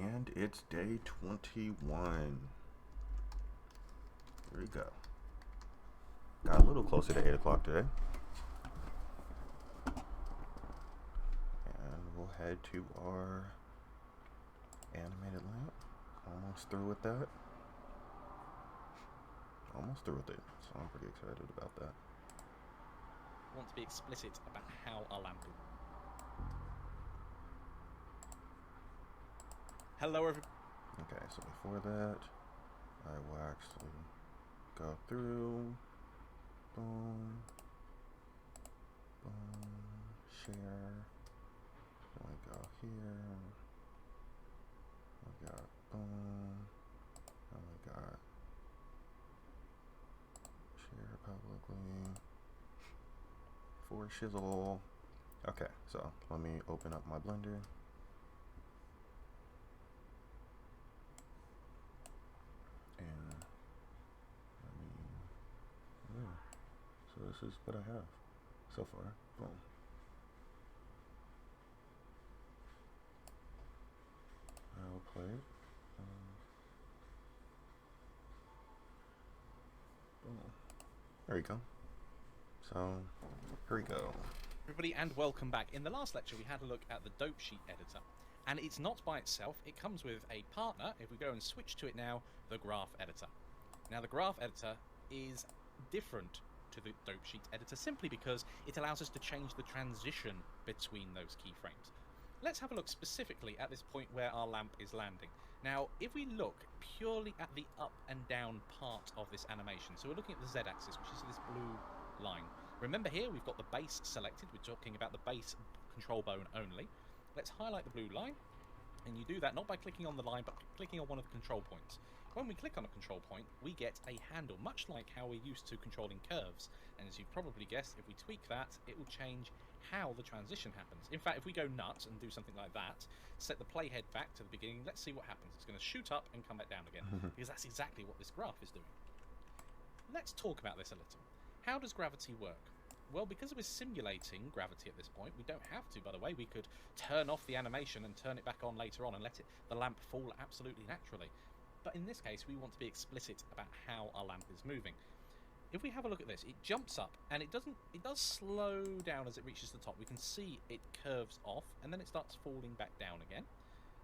And it's day 21. Here we go. Got a little closer to 8 o'clock today. And we'll head to our animated lamp. Almost through with that. Almost through with it, so I'm pretty excited about that. I want to be explicit about how our lamp is. Hello, everybody. Okay, so before that, I will actually go through. Boom. Boom. Share. Then we go here. We got boom. And we got share publicly. For shizzle. Okay, so let me open up my Blender. And so this is what I have so far. Boom. I'll play it. Boom. There you go. So here we go. Everybody, and welcome back. In the last lecture, we had a look at the dope sheet editor, and it's not by itself. It comes with a partner. If we go and switch to it now, the graph editor. Now, the graph editor is different to the dope sheet editor simply because it allows us to change the transition between those keyframes. Let's have a look specifically at this point where our lamp is landing. Now, if we look purely at the up and down part of this animation, so we're looking at the z-axis, which is this blue line. Remember here, we've got the base selected. We're talking about the base control bone only. Let's highlight the blue line, and you do that not by clicking on the line, but clicking on one of the control points. When we click on a control point, we get a handle, much like how we're used to controlling curves. And as you've probably guessed, if we tweak that, it will change how the transition happens. In fact, if we go nuts and do something like that, set the playhead back to the beginning, let's see what happens. It's going to shoot up and come back down again, because that's exactly what this graph is doing. Let's talk about this a little. How does gravity work? Well, because we're simulating gravity at this point, we don't have to, by the way. We could turn off the animation and turn it back on later on and let the lamp fall absolutely naturally. But in this case, we want to be explicit about how our lamp is moving. If we have a look at this, it jumps up and it does slow down as it reaches the top. We can see it curves off and then it starts falling back down again.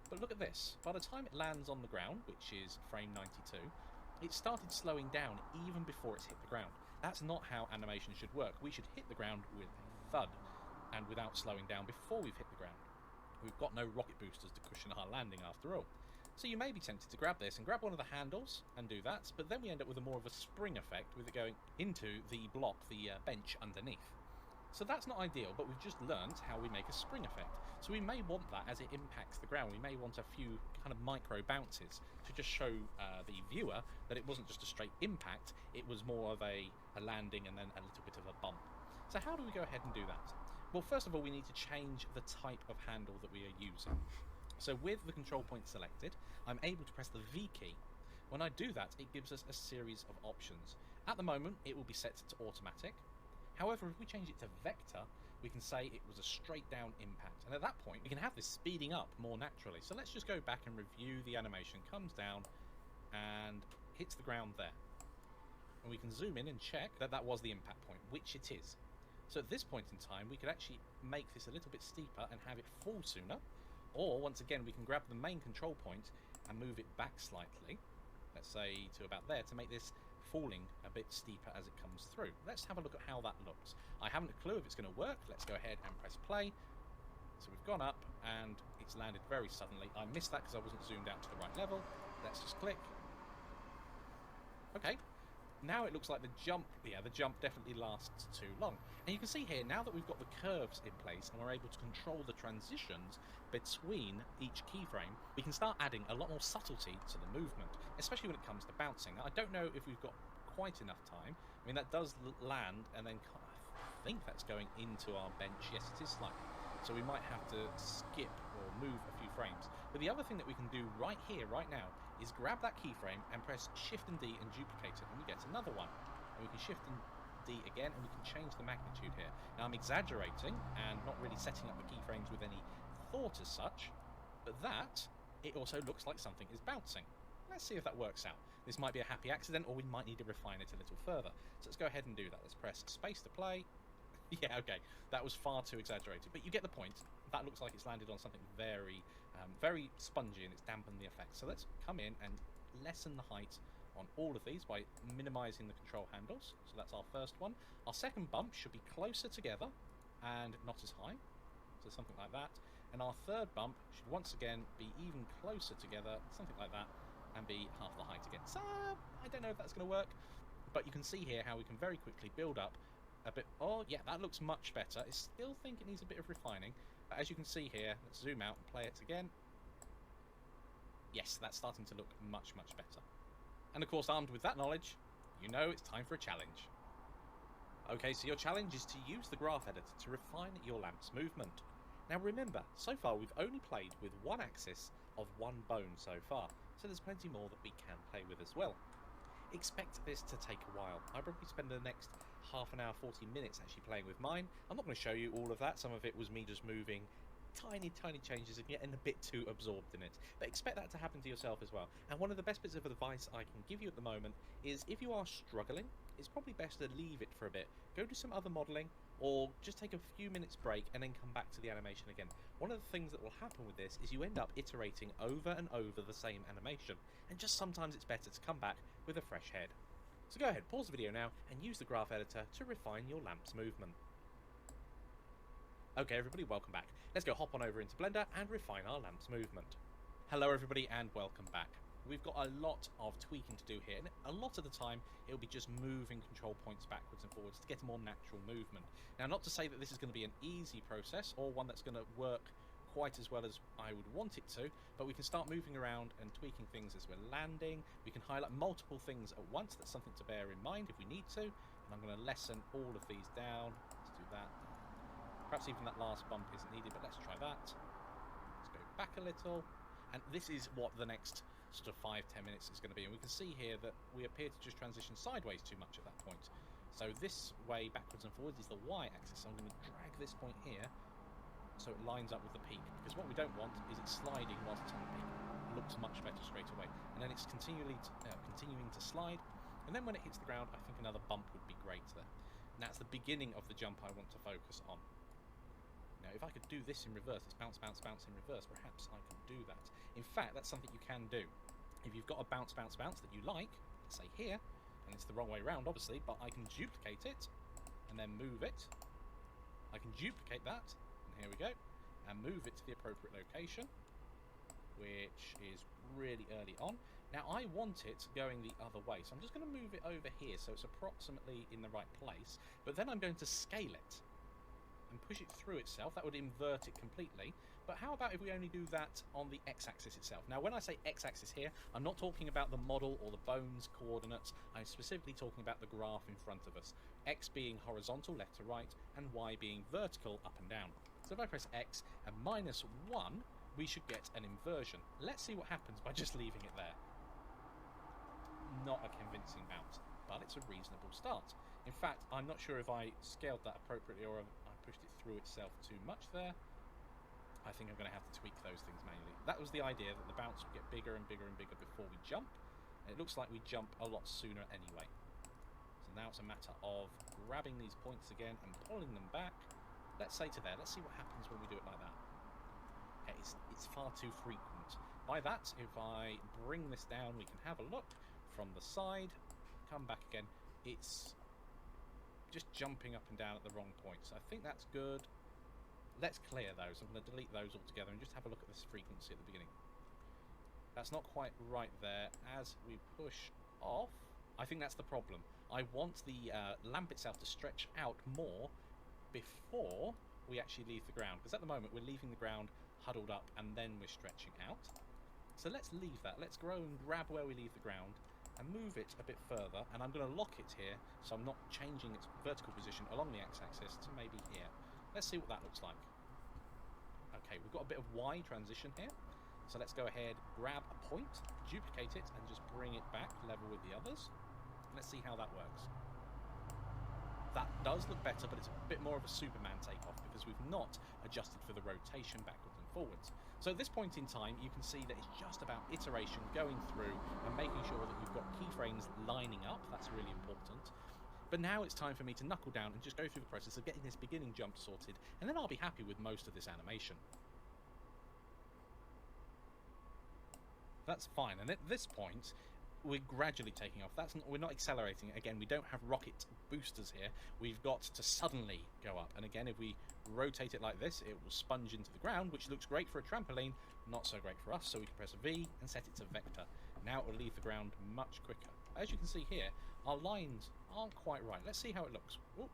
But look at this. By the time it lands on the ground, which is frame 92, it started slowing down even before it's hit the ground. That's not how animation should work. We should hit the ground with a thud and without slowing down before we've hit the ground. We've got no rocket boosters to cushion our landing after all. So you may be tempted to grab this and grab one of the handles and do that, but then we end up with more of a spring effect with it going into the block, the bench underneath. So that's not ideal, but we've just learned how we make a spring effect. So we may want that as it impacts the ground. We may want a few kind of micro bounces to just show the viewer that it wasn't just a straight impact, it was more of a landing and then a little bit of a bump. So how do we go ahead and do that? Well, first of all, we need to change the type of handle that we are using. So with the control point selected, I'm able to press the V key. When I do that, it gives us a series of options. At the moment, it will be set to automatic. However, if we change it to vector, we can say it was a straight down impact. And at that point, we can have this speeding up more naturally. So let's just go back and review the animation. Comes down and hits the ground there. And we can zoom in and check that that was the impact point, which it is. So at this point in time, we could actually make this a little bit steeper and have it fall sooner. Or, once again, we can grab the main control point and move it back slightly, let's say to about there, to make this falling a bit steeper as it comes through. Let's have a look at how that looks. I haven't a clue if it's going to work. Let's go ahead and press play. So we've gone up and it's landed very suddenly. I missed that because I wasn't zoomed out to the right level. Let's just click. Okay. Now it looks like the jump definitely lasts too long. And you can see here, now that we've got the curves in place and we're able to control the transitions between each keyframe, we can start adding a lot more subtlety to the movement, especially when it comes to bouncing. Now, I don't know if we've got quite enough time. I mean, that does land and then I think that's going into our bench. Yes, it is slightly. So we might have to skip or move a few frames. But the other thing that we can do right here, right now, is grab that keyframe and press Shift and D and duplicate it, and we get another one. And we can Shift and D again, and we can change the magnitude here. Now I'm exaggerating and not really setting up the keyframes with any thought as such, but that it also looks like something is bouncing. Let's see if that works out. This might be a happy accident, or we might need to refine it a little further. So let's go ahead and do that. Let's press space to play. Yeah, okay, that was far too exaggerated, but you get the point. That looks like it's landed on something very, very spongy, and it's dampened the effect. So let's come in and lessen the height on all of these by minimizing the control handles. So that's our first one. Our second bump should be closer together and not as high. So something like that. And our third bump should once again be even closer together, something like that, and be half the height again. So I don't know if that's going to work, but you can see here how we can very quickly build up a bit. Oh yeah, that looks much better. I still think it needs a bit of refining, but as you can see here, let's zoom out and play it again. Yes, that's starting to look much, much better. And of course, armed with that knowledge, you know it's time for a challenge. Okay, so your challenge is to use the graph editor to refine your lamp's movement. Now remember, so far we've only played with one axis of one bone so far, so there's plenty more that we can play with as well. Expect this to take a while. I'll probably spend the next half an hour, 40 minutes actually playing with mine. I'm not going to show you all of that. Some of it was me just moving tiny changes and getting a bit too absorbed in it. But expect that to happen to yourself as well. And one of the best bits of advice I can give you at the moment is if you are struggling, it's probably best to leave it for a bit. Go do some other modelling, or just take a few minutes break and then come back to the animation again. One of the things that will happen with this is you end up iterating over and over the same animation, and just sometimes it's better to come back with a fresh head. So go ahead, pause the video now and use the graph editor to refine your lamp's movement. Okay everybody, welcome back. Let's go hop on over into Blender and refine our lamp's movement. Hello everybody and welcome back. We've got a lot of tweaking to do here, and a lot of the time it'll be just moving control points backwards and forwards to get a more natural movement. Now, not to say that this is going to be an easy process or one that's going to work quite as well as I would want it to, but we can start moving around and tweaking things as we're landing. We can highlight multiple things at once. That's something to bear in mind if we need to. And I'm going to lessen all of these down. Let's do that. Perhaps even that last bump isn't needed, but let's try that. Let's go back a little. And this is what the next sort of 5-10 minutes is going to be, and we can see here that we appear to just transition sideways too much at that point. So this way backwards and forwards is the y-axis, so I'm going to drag this point here so it lines up with the peak, because what we don't want is it sliding whilst it's on the peak. It looks much better straight away, and then it's continuing to slide, and then when it hits the ground I think another bump would be great there. And that's the beginning of the jump I want to focus on. Now if I could do this in reverse, it's bounce, bounce, bounce in reverse, perhaps I could do that. In fact, that's something you can do. If you've got a bounce, bounce, bounce that you like, let's say here, and it's the wrong way around obviously, but I can duplicate it and then move it. I can duplicate that, and here we go, and move it to the appropriate location, which is really early on. Now I want it going the other way, so I'm just going to move it over here so it's approximately in the right place, but then I'm going to scale it and push it through itself. That would invert it completely. But how about if we only do that on the x-axis itself? Now when I say x-axis here, I'm not talking about the model or the bones coordinates. I'm specifically talking about the graph in front of us. X being horizontal, left to right, and y being vertical, up and down. So if I press X and -1, we should get an inversion. Let's see what happens by just leaving it there. Not a convincing bounce, but it's a reasonable start. In fact, I'm not sure if I scaled that appropriately or I pushed it through itself too much there. I think I'm going to have to tweak those things manually. That was the idea, that the bounce would get bigger and bigger and bigger before we jump. And it looks like we jump a lot sooner anyway. So now it's a matter of grabbing these points again and pulling them back. Let's say to there. Let's see what happens when we do it like that. Okay, it's far too frequent. By that, if I bring this down, we can have a look from the side. Come back again. It's just jumping up and down at the wrong points. I think that's good. Let's clear those. I'm going to delete those altogether and just have a look at this frequency at the beginning. That's not quite right there. As we push off, I think that's the problem. I want the lamp itself to stretch out more before we actually leave the ground, because at the moment we're leaving the ground huddled up and then we're stretching out. So let's leave that. Let's go and grab where we leave the ground and move it a bit further, and I'm going to lock it here so I'm not changing its vertical position along the x-axis to maybe here. Let's see what that looks like. Okay, we've got a bit of Y transition here, so let's go ahead, grab a point, duplicate it, and just bring it back level with the others. Let's see how that works. That does look better, but it's a bit more of a Superman takeoff because we've not adjusted for the rotation backwards and forwards. So at this point in time, you can see that it's just about iteration, going through and making sure that you've got keyframes lining up. That's really important. But now it's time for me to knuckle down and just go through the process of getting this beginning jump sorted, and then I'll be happy with most of this animation. That's fine, and at this point, we're gradually taking off. We're not accelerating. Again, we don't have rocket boosters here. We've got to suddenly go up. And again, if we rotate it like this, it will sponge into the ground, which looks great for a trampoline, not so great for us. So we can press V and set it to vector. Now it will leave the ground much quicker. As you can see here, our lines aren't quite right. Let's see how it looks. Ooh.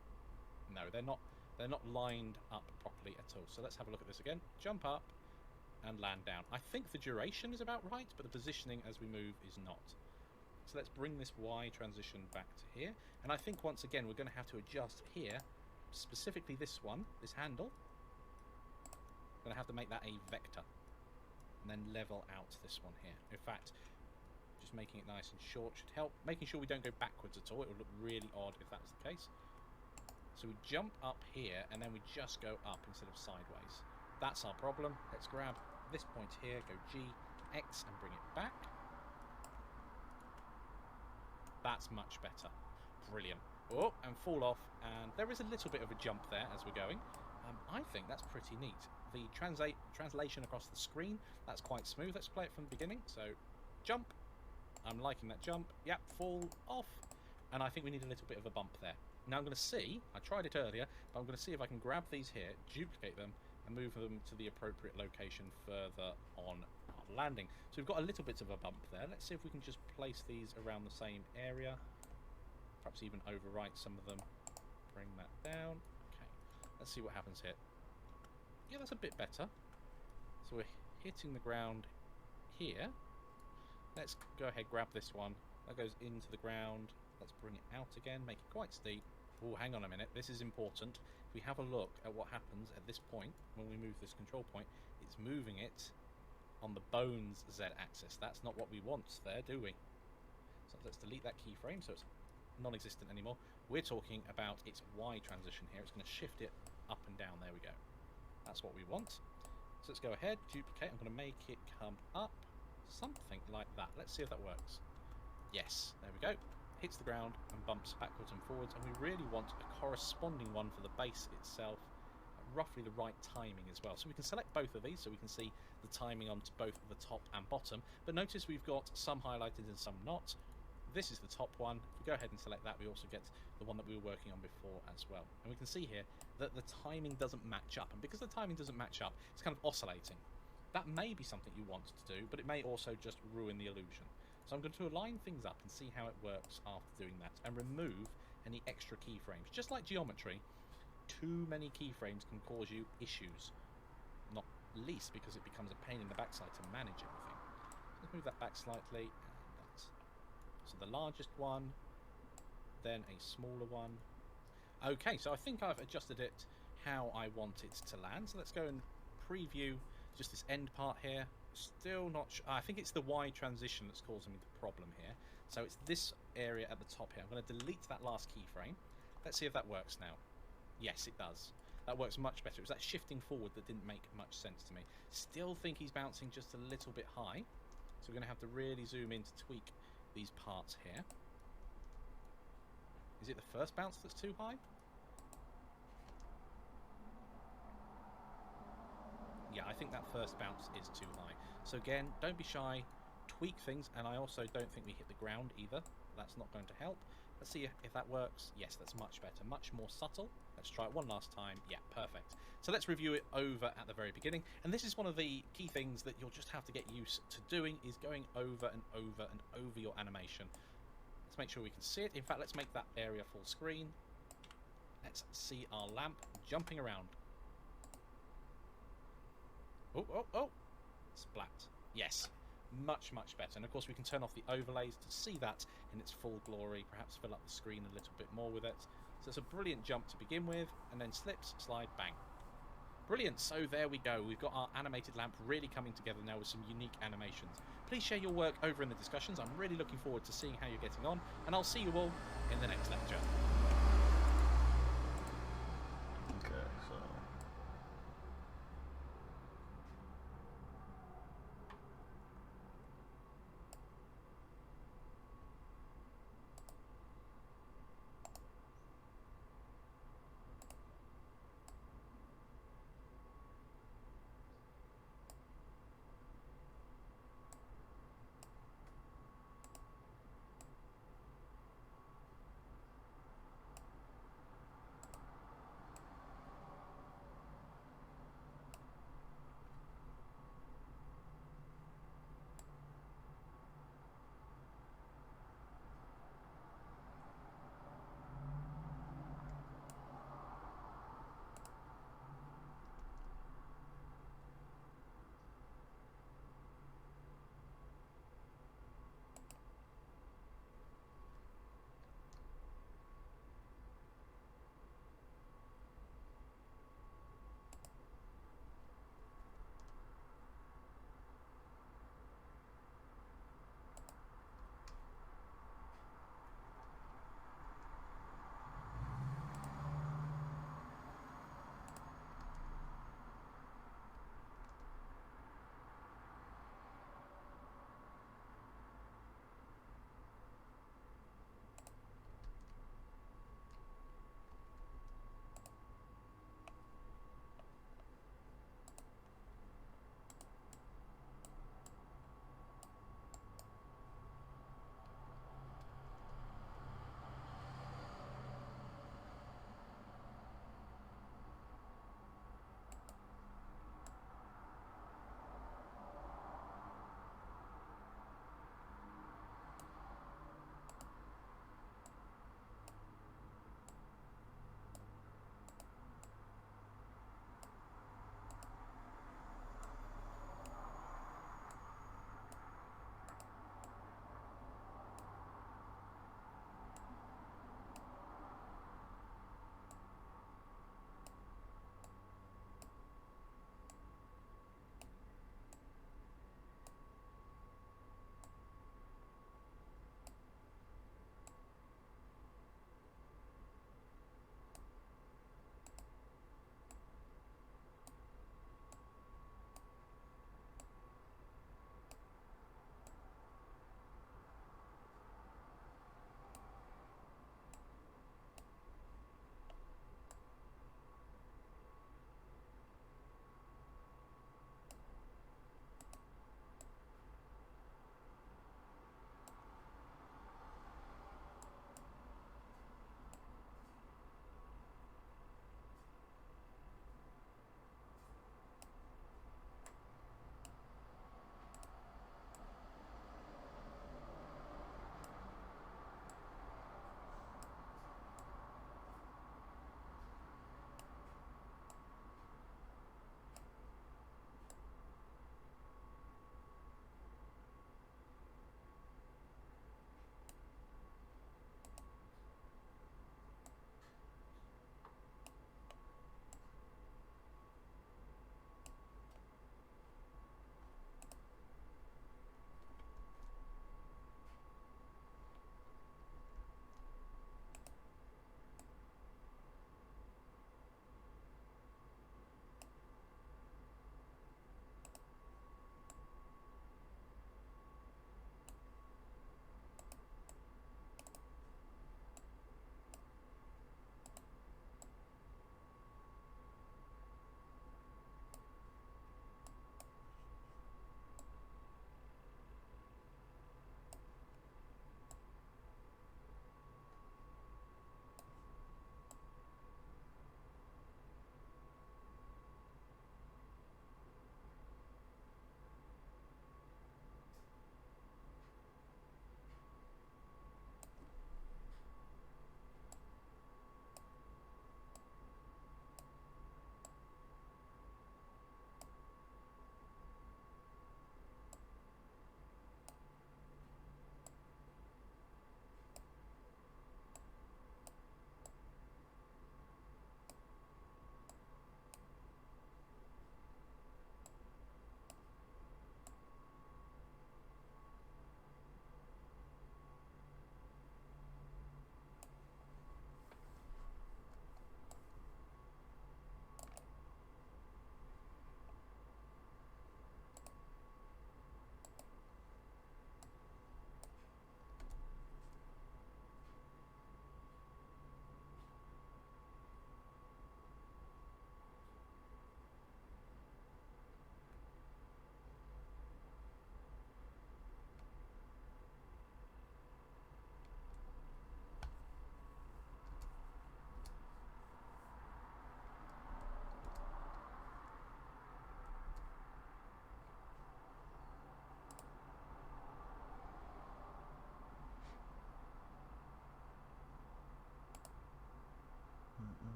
No, they're not lined up properly at all. So let's have a look at this again. Jump up and land down. I think the duration is about right, but the positioning as we move is not. So let's bring this Y transition back to here. And I think once again we're going to have to adjust here, specifically this one, this handle. We're going to have to make that a vector. And then level out this one here. In fact, just making it nice and short should help. Making sure we don't go backwards at all. It would look really odd if that was the case. So we jump up here and then we just go up instead of sideways. That's our problem. Let's grab this point here, go G, X and bring it back. That's much better. Brilliant. Oh, and fall off, and there is a little bit of a jump there as we're going. I think that's pretty neat. The translation across the screen, that's quite smooth. Let's play it from the beginning. So, jump. I'm liking that jump. Yep, fall off. And I think we need a little bit of a bump there. Now I'm going to see, I tried it earlier, but I'm going to see if I can grab these here, duplicate them, and move them to the appropriate location further on our landing. So we've got a little bit of a bump there. Let's see if we can just place these around the same area. Perhaps even overwrite some of them. Bring that down. Okay, let's see what happens here. Yeah, that's a bit better. So we're hitting the ground here. Let's go ahead, grab this one. That goes into the ground. Let's bring it out again, make it quite steep. Oh, hang on a minute, this is important. If we have a look at what happens at this point, when we move this control point, it's moving it on the bones Z-axis. That's not what we want there, do we? So let's delete that keyframe, so it's non-existent anymore. We're talking about its Y transition here. It's going to shift it up and down. There we go. That's what we want. So let's go ahead, duplicate. I'm going to make it come up, something like that. Let's see if that works. Yes, there we go. Hits the ground and bumps backwards and forwards, and we really want a corresponding one for the base itself, roughly the right timing as well. So we can select both of these so we can see the timing on both the top and bottom, but notice we've got some highlighted and some not. This is the top one. If we go ahead and select that, we also get the one that we were working on before as well. And we can see here that the timing doesn't match up, and because the timing doesn't match up, it's kind of oscillating. That may be something you want to do, but it may also just ruin the illusion. So I'm going to align things up and see how it works after doing that, and remove any extra keyframes. Just like geometry, too many keyframes can cause you issues, not least because it becomes a pain in the backside to manage everything. Let's move that back slightly, and that's so the largest one, then a smaller one. Okay, so I think I've adjusted it how I want it to land. So let's go and preview just this end part here. Still not sure. I think it's the Y transition that's causing me the problem here. So it's this area at the top here. I'm going to delete that last keyframe. Let's see if that works now. Yes, it does. That works much better. It was that shifting forward that didn't make much sense to me. Still think he's bouncing just a little bit high. So we're going to have to really zoom in to tweak these parts here. Is it the first bounce that's too high? Yeah, I think that first bounce is too high. So again, don't be shy, tweak things, and I also don't think we hit the ground either. That's not going to help. Let's see if that works. Yes, that's much better, much more subtle. Let's try it one last time. Yeah, perfect. So let's review it over at the very beginning. And this is one of the key things that you'll just have to get used to doing, is going over and over and over your animation. Let's make sure we can see it. In fact, let's make that area full screen. Let's see our lamp jumping around. Oh, oh, oh. Splat. Yes. Much, much better. And of course we can turn off the overlays to see that in its full glory, perhaps fill up the screen a little bit more with it. So it's a brilliant jump to begin with, and then slips, slide, bang. Brilliant. So there we go. We've got our animated lamp really coming together now with some unique animations. Please share your work over in the discussions. I'm really looking forward to seeing how you're getting on, and I'll see you all in the next lecture. Okay, so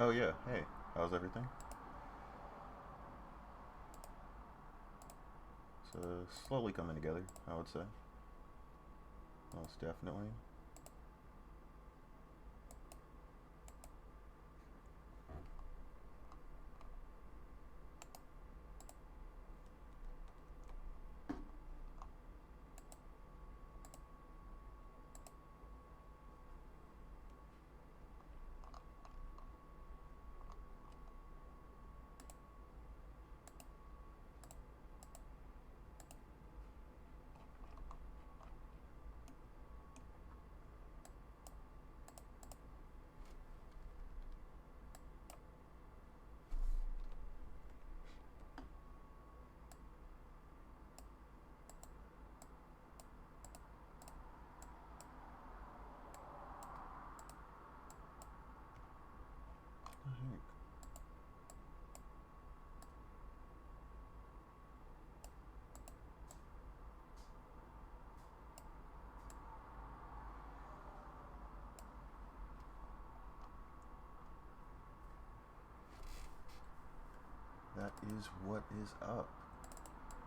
Oh yeah, hey, how's everything? It's slowly coming together, I would say. Most definitely. That is what is up.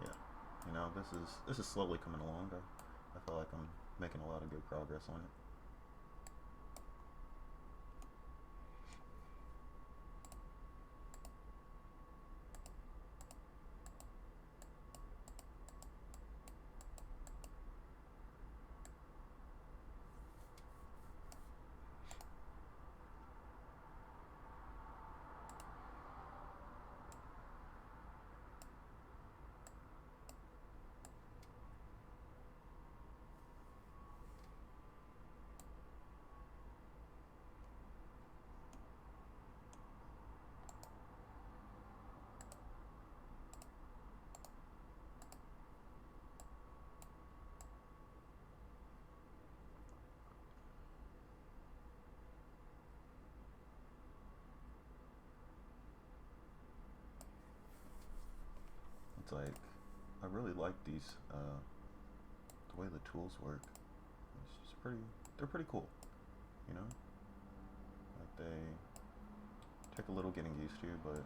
Yeah, this is slowly coming along. I feel like I'm making a lot of good progress on it. It's like I really like the way the tools work. It's just they're pretty cool, you know. Like they take a little getting used to, but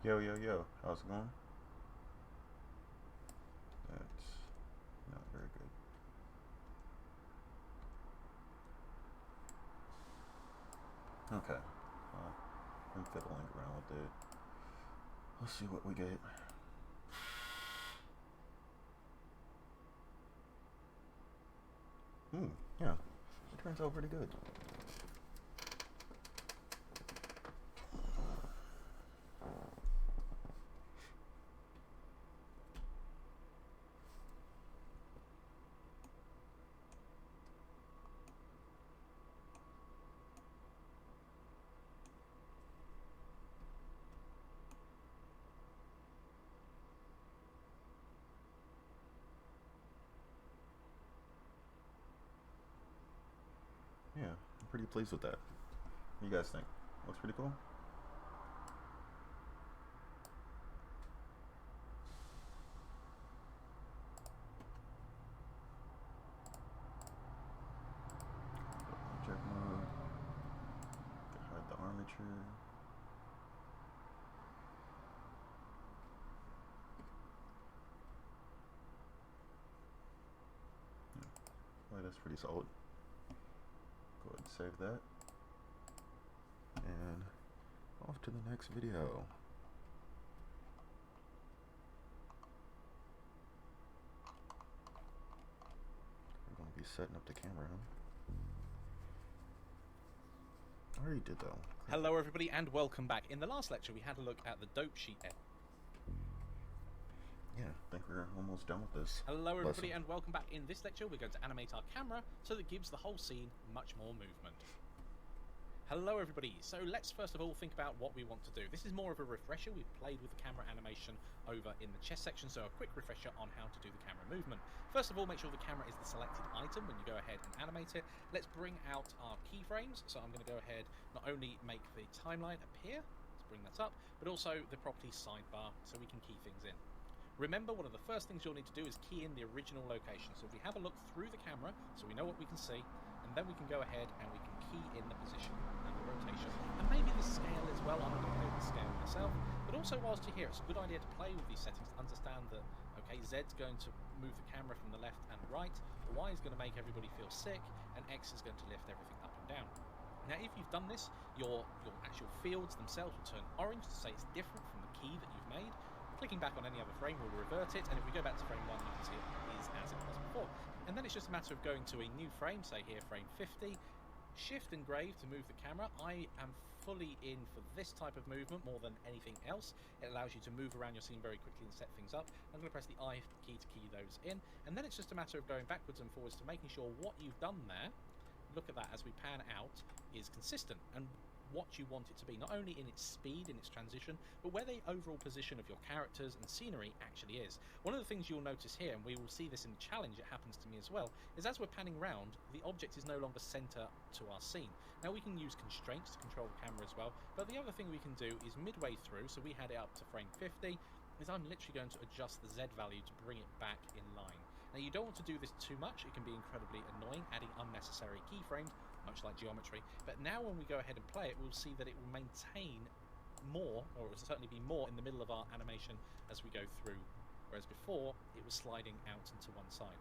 yo, how's it going? That's not very good. Okay, I'm fiddling around with it. Let's see what we get. Yeah, it turns out pretty good. pretty pleased with that. What do you guys think? Looks pretty cool? Object mode. Hide the armature. Well, that's pretty solid. Go ahead and save that. And off to the next video. We're going to be setting up the camera. I already did though. Hello everybody and welcome back. In the last lecture we had a look at the dope sheet edit. Yeah, I think we're almost done with this. Hello everybody lesson. and welcome back. In this lecture we're going to animate our camera so that it gives the whole scene much more movement. Hello everybody, so let's first of all think about what we want to do. This is more of a refresher. We've played with the camera animation over in the chess section, so a quick refresher on how to do the camera movement. First of all, make sure the camera is the selected item when you go ahead and animate it. Let's bring out our keyframes, so I'm going to go ahead, not only make the timeline appear, let's bring that up, but also the properties sidebar so we can key things in. Remember, one of the first things you'll need to do is key in the original location. So if we have a look through the camera, so we know what we can see, and then we can go ahead and we can key in the position and the rotation, and maybe the scale as well. I'm not going to play with the scale myself, but also whilst you're here, it's a good idea to play with these settings to understand that, okay, Z's going to move the camera from the left and right, Y is going to make everybody feel sick, and X is going to lift everything up and down. Now, if you've done this, your actual fields themselves will turn orange to say it's different from the key that you've made. Clicking back on any other frame will revert it, and if we go back to frame 1, you can see it is as it was before. And then it's just a matter of going to a new frame, say here frame 50, shift engrave to move the camera. I am fully in for this type of movement more than anything else. It allows you to move around your scene very quickly and set things up. I'm going to press the I key to key those in, and then it's just a matter of going backwards and forwards to making sure what you've done there, look at that as we pan out, is consistent and what you want it to be, not only in its speed, in its transition, but where the overall position of your characters and scenery actually is. One of the things you'll notice here, and we will see this in the challenge, it happens to me as well, is as we're panning around, the object is no longer center to our scene. Now we can use constraints to control the camera as well, but the other thing we can do is midway through, so we had it up to frame 50, is I'm literally going to adjust the Z value to bring it back in line. Now you don't want to do this too much, it can be incredibly annoying, adding unnecessary keyframes, much like geometry, but now when we go ahead and play it, we'll see that it will maintain more, or it will certainly be more in the middle of our animation as we go through, whereas before it was sliding out into one side,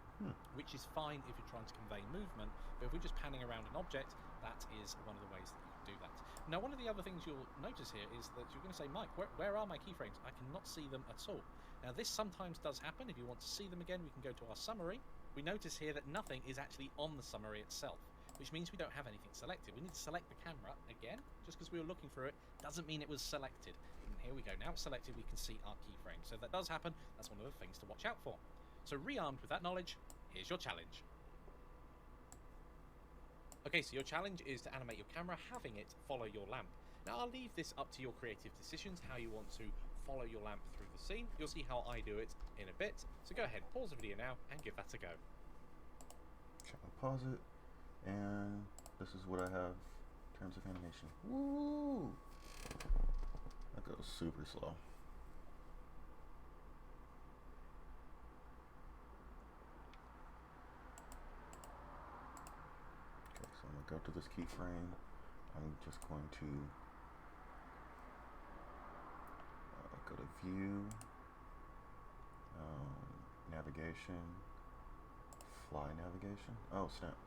which is fine if you're trying to convey movement, but if we're just panning around an object, that is one of the ways that you can do that. Now one of the other things you'll notice here is that you're going to say, Mike, where are my keyframes? I cannot see them at all. Now this sometimes does happen. If you want to see them again, we can go to our summary. We notice here that nothing is actually on the summary itself, which means we don't have anything selected. We need to select the camera again. Just because we were looking for it doesn't mean it was selected. And here we go. Now it's selected, we can see our keyframe. So that does happen. That's one of the things to watch out for. So rearmed with that knowledge, here's your challenge. Okay, so your challenge is to animate your camera, having it follow your lamp. Now I'll leave this up to your creative decisions, how you want to follow your lamp through the scene. You'll see how I do it in a bit. So go ahead, pause the video now and give that a go. Okay, I'll pause it. And this is what I have in terms of animation. Woo! That goes super slow. Okay, so I'm going to go to this keyframe. I'm just going to go to View, Navigation, Fly Navigation. Oh, snap.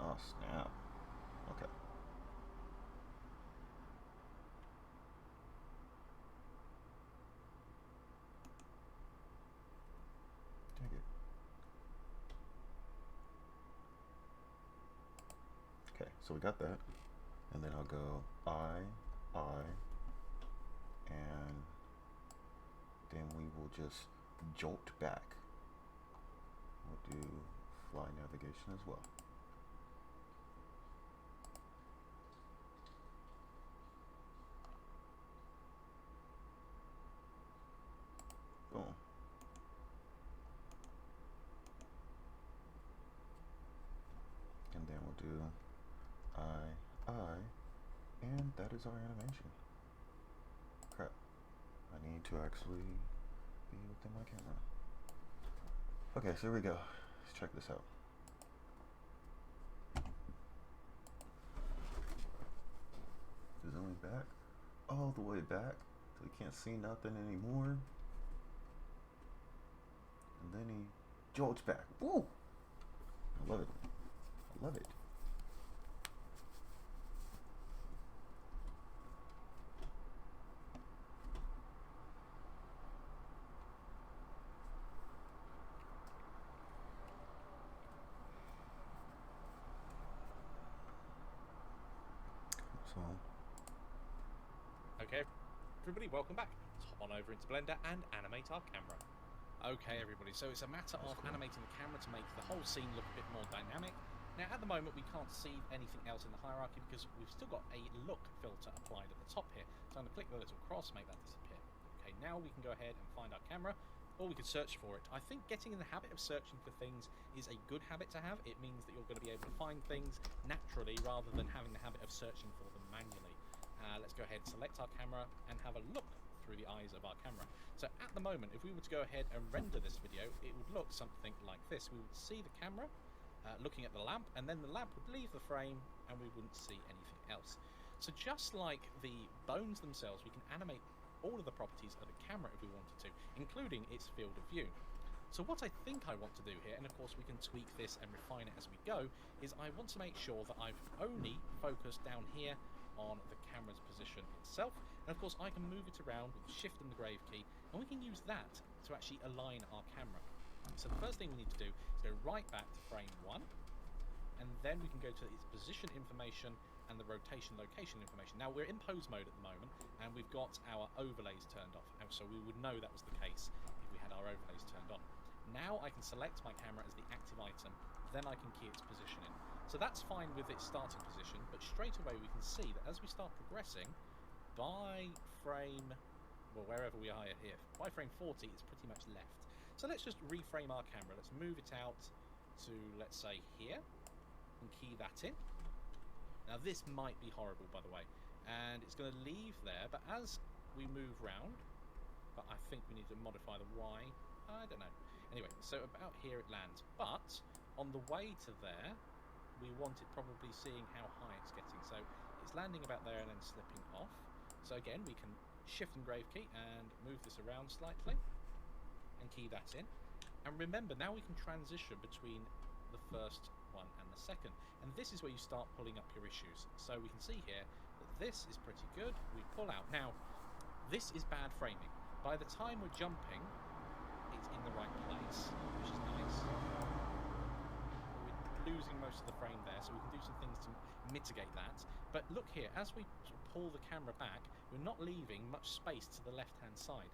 Oh, snap. Okay. Dang it. Okay, so we got that. And then I'll go I, and then we will just jolt back. We'll do Fly Navigation as well. Boom. And then we'll do I, And that is our animation. Crap. I need to actually be within my camera. Okay, so here we go. Let's check this out. Zooming back, all the way back, so we can't see nothing anymore. And then he jolts back. Woo! I love it. I love it. So, okay, everybody, welcome back. Let's hop on over into Blender and animate our camera. Okay, everybody, so it's a matter of animating the camera to make the whole scene look a bit more dynamic. Now, at the moment, we can't see anything else in the hierarchy because we've still got a look filter applied at the top here. So I'm going to click the little cross, make that disappear. Okay, now we can go ahead and find our camera, or we could search for it. I think getting in the habit of searching for things is a good habit to have. It means that you're going to be able to find things naturally rather than having the habit of searching for them manually. Let's go ahead, select our camera, and have a look through the eyes of our camera. So at the moment, if we were to go ahead and render this video, it would look something like this. We would see the camera looking at the lamp, and then the lamp would leave the frame, and we wouldn't see anything else. So just like the bones themselves, we can animate all of the properties of the camera if we wanted to, including its field of view. So what I think I want to do here, and of course we can tweak this and refine it as we go, is I want to make sure that I've only focused down here on the camera's position itself, and of course I can move it around with Shift and the grave key, and we can use that to actually align our camera. So the first thing we need to do is go right back to frame 1, and then we can go to its position information and the rotation location information. Now we're in pose mode at the moment, and we've got our overlays turned off, and so we would know that was the case if we had our overlays turned on. Now I can select my camera as the active item, then I can key its position in. So that's fine with its starting position, but straight away we can see that as we start progressing, by frame, well, wherever we are here, by frame 40 it's pretty much left. So let's just reframe our camera. Let's move it out to, let's say, here, and key that in. Now this might be horrible, by the way, and it's going to leave there, but as we move round, but I think we need to modify the Y, I don't know. Anyway, so about here it lands, but on the way to there, we want it probably seeing how high it's getting. So it's landing about there and then slipping off. So again, we can Shift and grave key and move this around slightly and key that in. And remember, now we can transition between the first one and the second. And this is where you start pulling up your issues. So we can see here that this is pretty good. We pull out. Now, this is bad framing. By the time we're jumping, it's in the right place, which is nice. Losing most of the frame there, so we can do some things to mitigate that. But look here, as we pull the camera back, we're not leaving much space to the left hand side,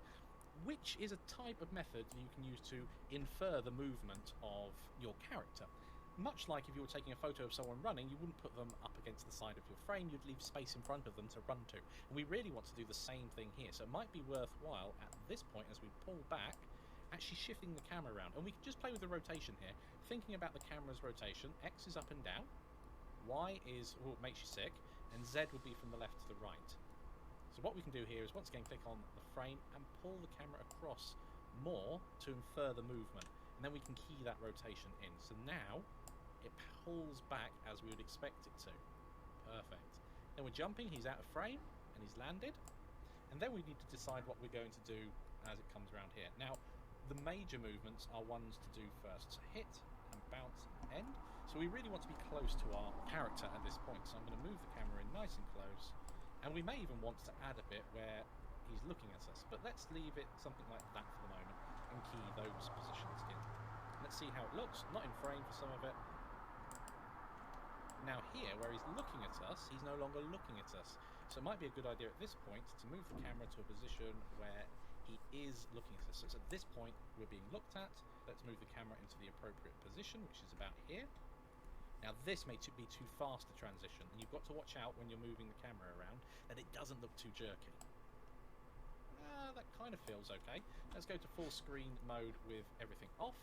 which is a type of method you can use to infer the movement of your character. Much like if you were taking a photo of someone running, you wouldn't put them up against the side of your frame, you'd leave space in front of them to run to. And we really want to do the same thing here, so it might be worthwhile at this point, as we pull back, actually shifting the camera around. And we can just play with the rotation here, thinking about the camera's rotation. X is up and down, Y is, oh, it makes you sick, and Z would be from the left to the right. So what we can do here is once again click on the frame and pull the camera across more to infer the movement, and then we can key that rotation in. So now it pulls back as we would expect it to. Perfect. Then we're jumping, he's out of frame and he's landed, and then we need to decide what we're going to do as it comes around here. Now the major movements are ones to do first. So hit and bounce and end. So we really want to be close to our character at this point. So I'm going to move the camera in nice and close. And we may even want to add a bit where he's looking at us. But let's leave it something like that for the moment and key those positions in. Let's see how it looks. Not in frame for some of it. Now here, where he's looking at us, he's no longer looking at us. So it might be a good idea at this point to move the camera to a position where he is looking at us. So at this point, we're being looked at. Let's move the camera into the appropriate position, which is about here. Now this may be too fast a transition, and you've got to watch out when you're moving the camera around that it doesn't look too jerky. That kind of feels okay. Let's go to full screen mode with everything off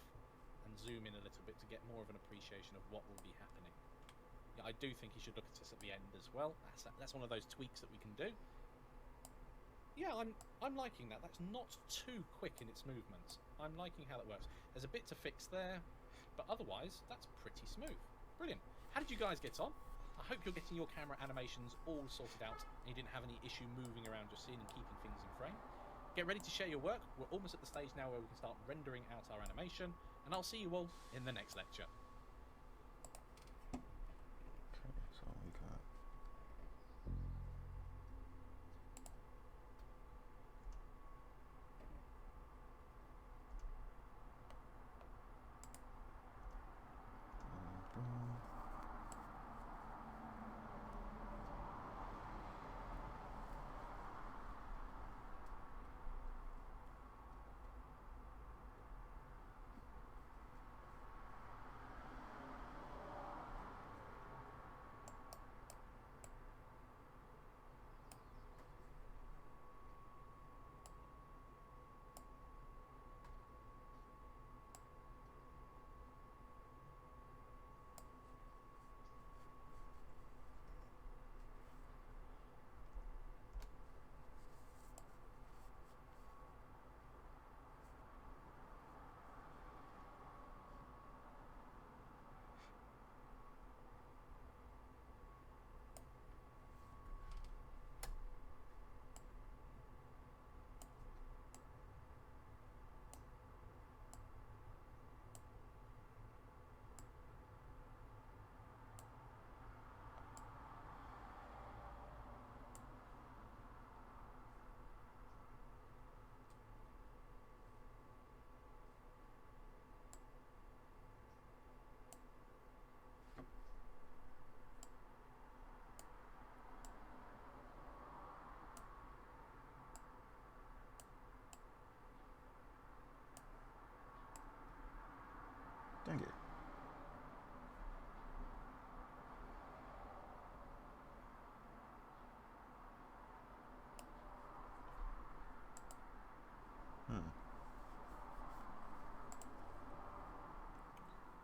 and zoom in a little bit to get more of an appreciation of what will be happening. I do think he should look at this at the end as well. That's one of those tweaks that we can do. Yeah, I'm liking that. That's not too quick in its movement. I'm liking how that works. There's a bit to fix there, but otherwise, that's pretty smooth. Brilliant. How did you guys get on? I hope you're getting your camera animations all sorted out and you didn't have any issue moving around your scene and keeping things in frame. Get ready to share your work. We're almost at the stage now where we can start rendering out our animation, and I'll see you all in the next lecture. Okay, so we got dang it.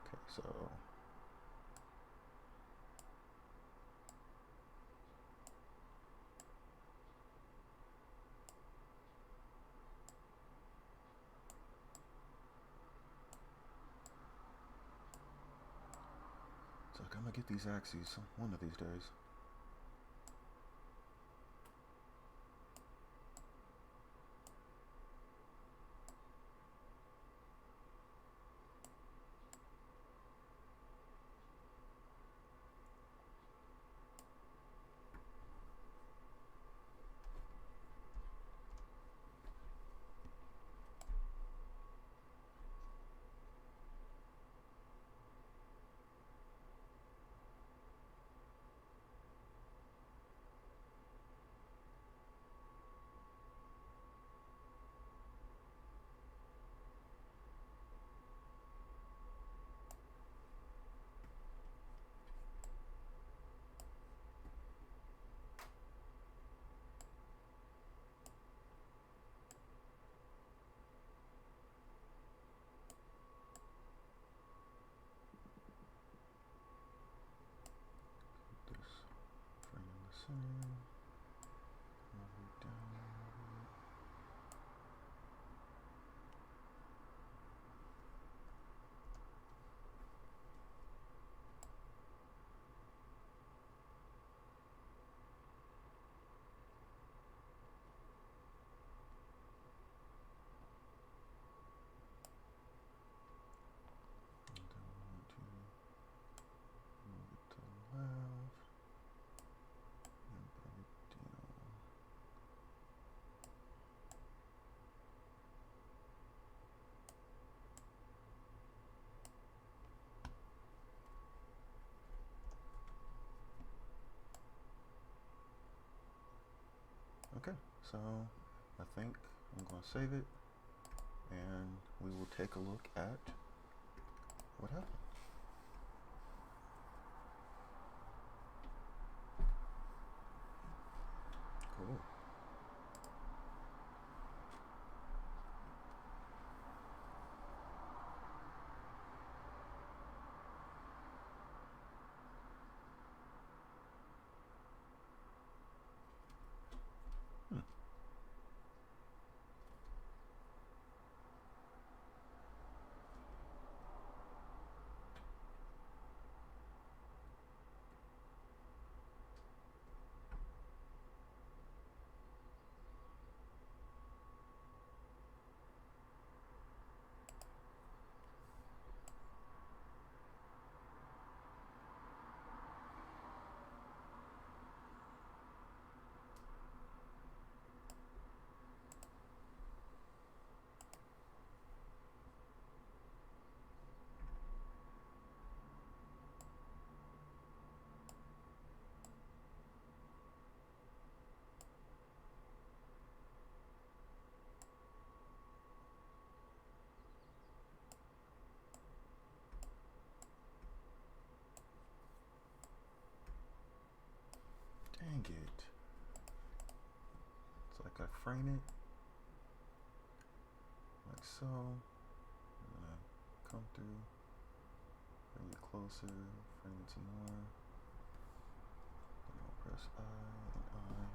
Okay, so I'm gonna get these axes one of these days. Okay, so I think I'm going to save it and we will take a look at what happened. Cool. Dang it. It's like I frame it like so. I'm gonna come through, bring it closer, frame it some more. Then I'll press I and I.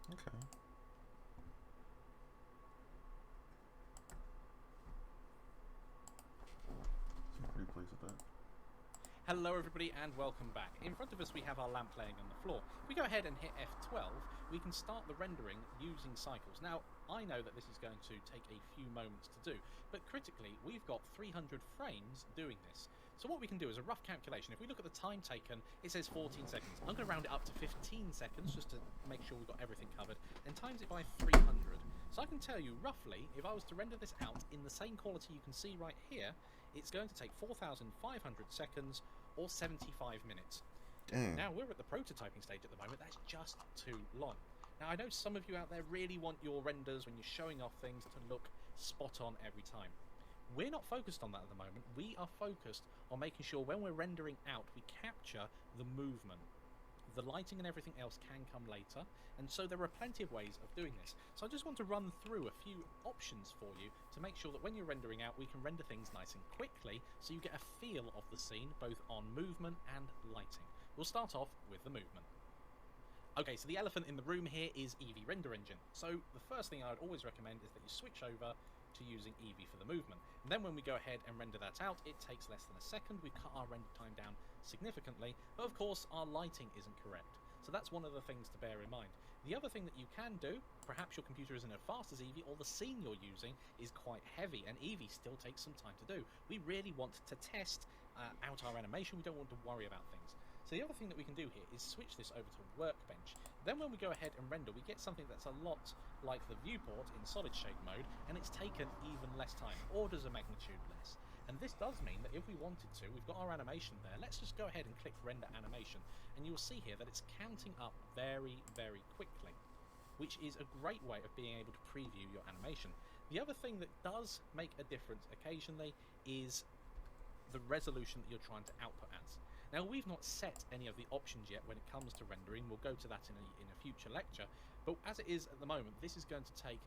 Okay. So I'm pretty pleased with that. Hello everybody and welcome back. In front of us we have our lamp laying on the floor. If we go ahead and hit F12, we can start the rendering using cycles. Now, I know that this is going to take a few moments to do, but critically, we've got 300 frames doing this. So what we can do is a rough calculation. If we look at the time taken, it says 14 seconds. I'm going to round it up to 15 seconds just to make sure we've got everything covered, and times it by 300. So I can tell you roughly, if I was to render this out in the same quality you can see right here, it's going to take 4,500 seconds or 75 minutes. Dang. Now, we're at the prototyping stage at the moment. That's just too long. Now, I know some of you out there really want your renders when you're showing off things to look spot on every time. We're not focused on that at the moment. We are focused on making sure when we're rendering out, we capture the movement. The lighting and everything else can come later, and so there are plenty of ways of doing this. So I just want to run through a few options for you to make sure that when you're rendering out, we can render things nice and quickly, so you get a feel of the scene, both on movement and lighting. We'll start off with the movement. Okay, so the elephant in the room here is Eevee Render Engine. So the first thing I would always recommend is that you switch over to using Eevee for the movement. And then when we go ahead and render that out, it takes less than a second. We've cut our render time down significantly, but of course our lighting isn't correct. So that's one of the things to bear in mind. The other thing that you can do, perhaps your computer isn't as fast as Eevee, or the scene you're using is quite heavy, and Eevee still takes some time to do. We really want to test out our animation. We don't want to worry about things. So the other thing that we can do here is switch this over to Workbench. Then when we go ahead and render, we get something that's a lot like the viewport in solid shade mode, and it's taken even less time, orders of magnitude less. And this does mean that if we wanted to, we've got our animation there. Let's just go ahead and click render animation, and you'll see here that it's counting up very, very quickly, which is a great way of being able to preview your animation. The other thing that does make a difference occasionally is the resolution that you're trying to output as. Now, we've not set any of the options yet when it comes to rendering. We'll go to that in a future lecture, but as it is at the moment, this is going to take,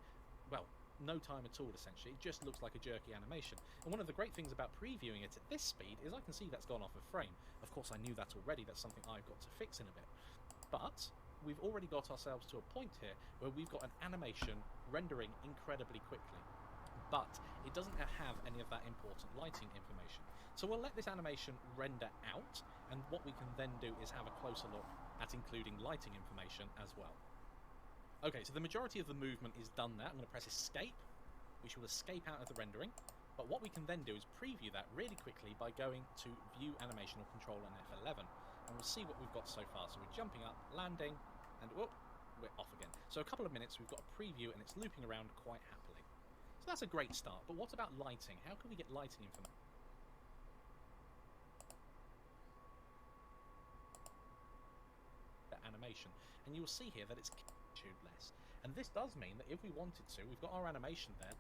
well, no time at all, essentially. It just looks like a jerky animation. And one of the great things about previewing it at this speed is I can see that's gone off a frame. Of course, I knew that already. That's something I've got to fix in a bit. But we've already got ourselves to a point here where we've got an animation rendering incredibly quickly. But it doesn't have any of that important lighting information. So we'll let this animation render out, and what we can then do is have a closer look at including lighting information as well. Okay, so the majority of the movement is done there. I'm going to press escape, which will escape out of the rendering. But what we can then do is preview that really quickly by going to View Animation or Control and F11. And we'll see what we've got so far. So we're jumping up, landing, and whoop, we're off again. So a couple of minutes, we've got a preview, and it's looping around quite happily. So that's a great start. But what about lighting? How can we get lighting information? Animation, and you'll see here that it's less, and this does mean that if we wanted to, we've got our animation there.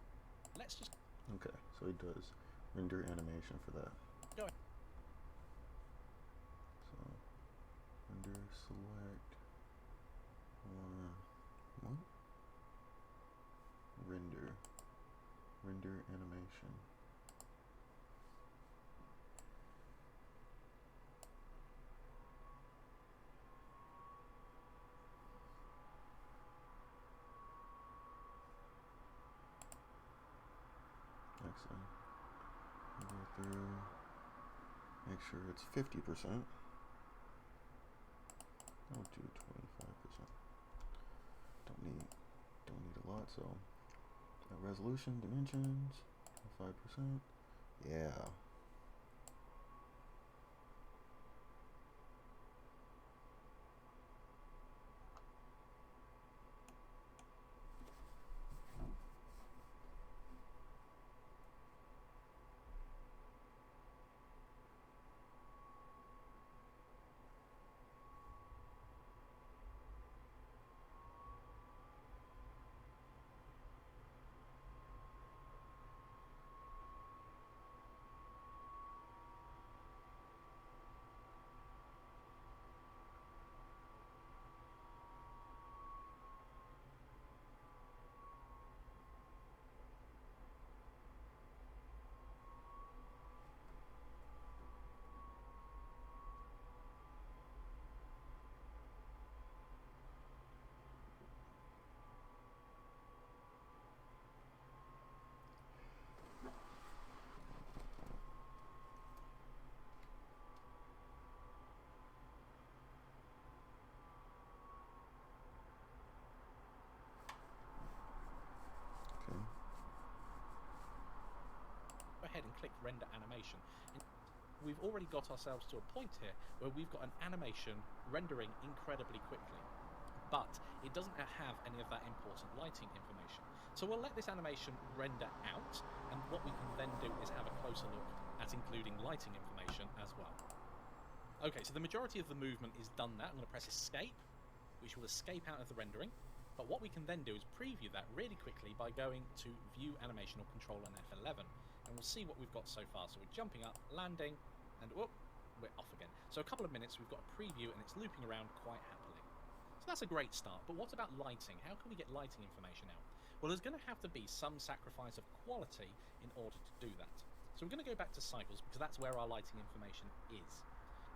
Let's just Okay, so it does render animation for that. go ahead. So render select or what? Render animation. Excellent. Go through, make sure it's 50%. I'll do 25%. Don't need a lot, so resolution, dimensions, 5%. Yeah. Go ahead and click render animation. And we've already got ourselves to a point here where we've got an animation rendering incredibly quickly, but it doesn't have any of that important lighting information. So we'll let this animation render out, and what we can then do is have a closer look at including lighting information as well. Okay, so the majority of the movement is done now. I'm going to press escape, which will escape out of the rendering. But what we can then do is preview that really quickly by going to View Animation or Control and F11. And we'll see what we've got so far. So we're jumping up, landing, and whoop, we're off again. So a couple of minutes, we've got a preview, and it's looping around quite happily. So that's a great start. But what about lighting? How can we get lighting information out? Well, there's going to have to be some sacrifice of quality in order to do that. So we're going to go back to cycles, because that's where our lighting information is.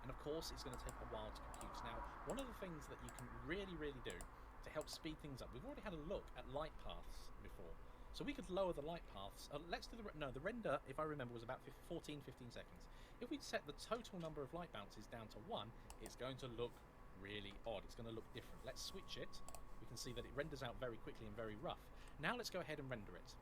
And of course, it's going to take a while to compute. Now, one of the things that you can really do to help speed things up, we've already had a look at light paths before. So we could lower the light paths. Let's do the render, if I remember, was about 15 seconds. If we set the total number of light bounces down to 1, it's going to look really odd. It's going to look different. Let's switch it. We can see that it renders out very quickly and very rough. Now let's go ahead and render it.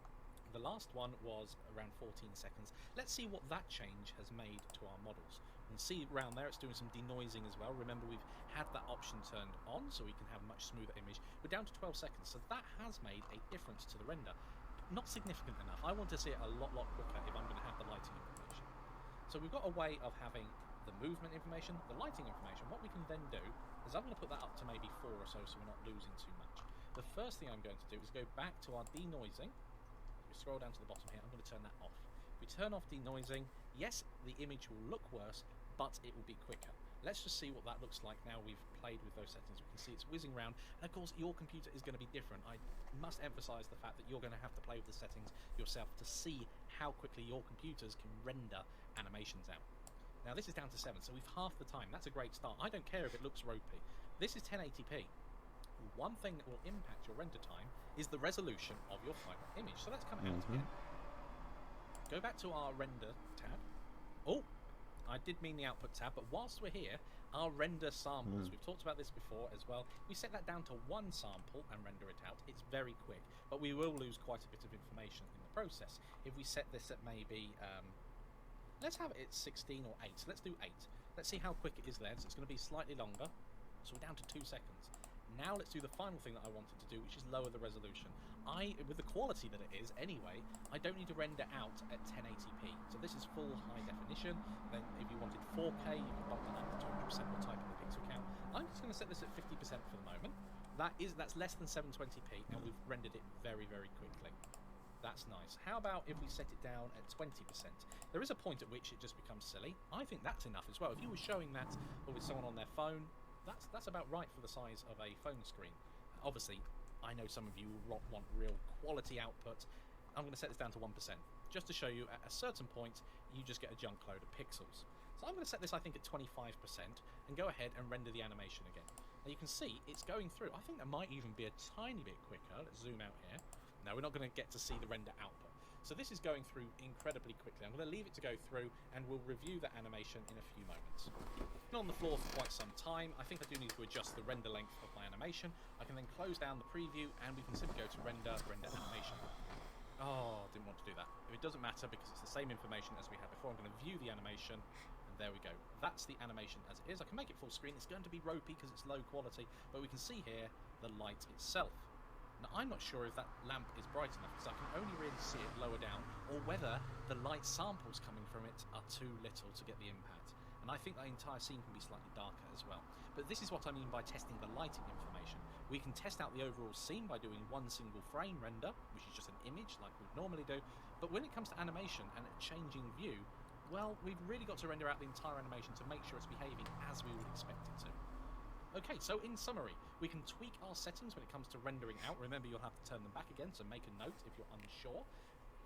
The last one was around 14 seconds. Let's see what that change has made to our models. You can see around there it's doing some denoising as well. Remember, we've had that option turned on so we can have a much smoother image. We're down to 12 seconds, so that has made a difference to the render. Not significant enough. I want to see it a lot quicker if I'm going to have the lighting information. So we've got a way of having the movement information, the lighting information. What we can then do is I'm going to put that up to maybe 4 or so we're not losing too much. The first thing I'm going to do is go back to our denoising. We scroll down to the bottom here. I'm going to turn that off. If we turn off denoising, yes, the image will look worse, but it will be quicker. Let's just see what that looks like now we've played with those settings. We can see it's whizzing around, and of course your computer is going to be different. I must emphasize the fact that you're going to have to play with the settings yourself to see how quickly your computers can render animations out. Now this is down to 7, so we've halved the time. That's a great start. I don't care if it looks ropey. This is 1080p. One thing that will impact your render time is the resolution of your final image. So let's come out again. Go back to our render tab. Oh, I did mean the output tab, but whilst we're here, our render samples, we've talked about this before as well. We set that down to 1 sample and render it out. It's very quick, but we will lose quite a bit of information in the process. If we set this at maybe, let's have it at 16 or 8. Let's do 8. Let's see how quick it is there. So it's going to be slightly longer. So we're down to 2 seconds. Now let's do the final thing that I wanted to do, which is lower the resolution. With the quality that it is anyway, I don't need to render out at 1080p. So this is full high definition. Then if you wanted 4K, you can bump that up to 200% or type in the pixel count. I'm just going to set this at 50% for the moment. That's less than 720p, and we've rendered it very quickly. That's nice. How about if we set it down at 20%? There is a point at which it just becomes silly. I think that's enough as well. If you were showing that with someone on their phone, that's about right for the size of a phone screen. Obviously, I know some of you want real quality output. I'm going to set this down to 1%. just to show you at a certain point you just get a junk load of pixels. So I'm going to set this, I think, at 25% and go ahead and render the animation again. Now you can see it's going through. I think that might even be a tiny bit quicker. Let's zoom out here. Now we're not going to get to see the render output. So this is going through incredibly quickly. I'm going to leave it to go through and we'll review that animation in a few moments. Been on the floor for quite some time. I think I do need to adjust the render length of my animation. I can then close down the preview and we can simply go to render animation. Oh, didn't want to do that. It doesn't matter because it's the same information as we had before. I'm going to view the animation and there we go. That's the animation as it is. I can make it full screen. It's going to be ropey because it's low quality, but we can see here the light itself. Now, I'm not sure if that lamp is bright enough because I can only really see it lower down, or whether the light samples coming from it are too little to get the impact. And I think the entire scene can be slightly darker as well. But this is what I mean by testing the lighting information. We can test out the overall scene by doing one single frame render, which is just an image like we'd normally do. But when it comes to animation and a changing view, well, we've really got to render out the entire animation to make sure it's behaving as we would expect it to. Okay, so in summary, we can tweak our settings when it comes to rendering out. Remember, you'll have to turn them back again, so make a note if you're unsure,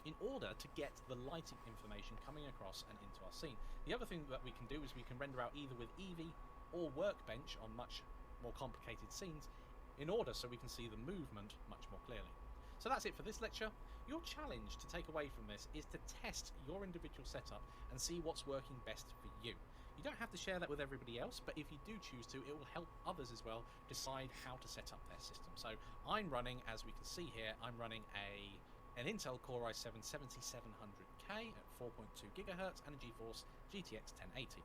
in order to get the lighting information coming across and into our scene. The other thing that we can do is we can render out either with Eevee or Workbench on much more complicated scenes in order so we can see the movement much more clearly. So that's it for this lecture. Your challenge to take away from this is to test your individual setup and see what's working best for you. You don't have to share that with everybody else, but if you do choose to, it will help others as well decide how to set up their system. So I'm running, as we can see here, I'm running an Intel Core i7 7700K at 4.2 GHz and a GeForce GTX 1080.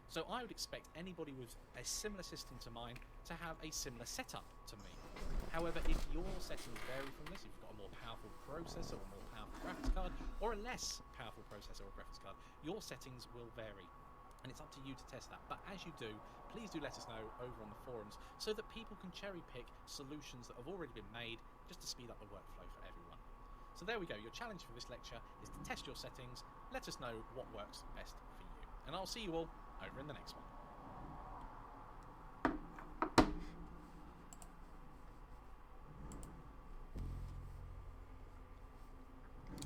So I would expect anybody with a similar system to mine to have a similar setup to me. However, if your settings vary from this, if you've got a more powerful processor or a more powerful graphics card, or a less powerful processor or graphics card, your settings will vary. And it's up to you to test that. But as you do, please do let us know over on the forums so that people can cherry pick solutions that have already been made just to speed up the workflow for everyone. So there we go. Your challenge for this lecture is to test your settings. Let us know what works best for you. And I'll see you all over in the next one.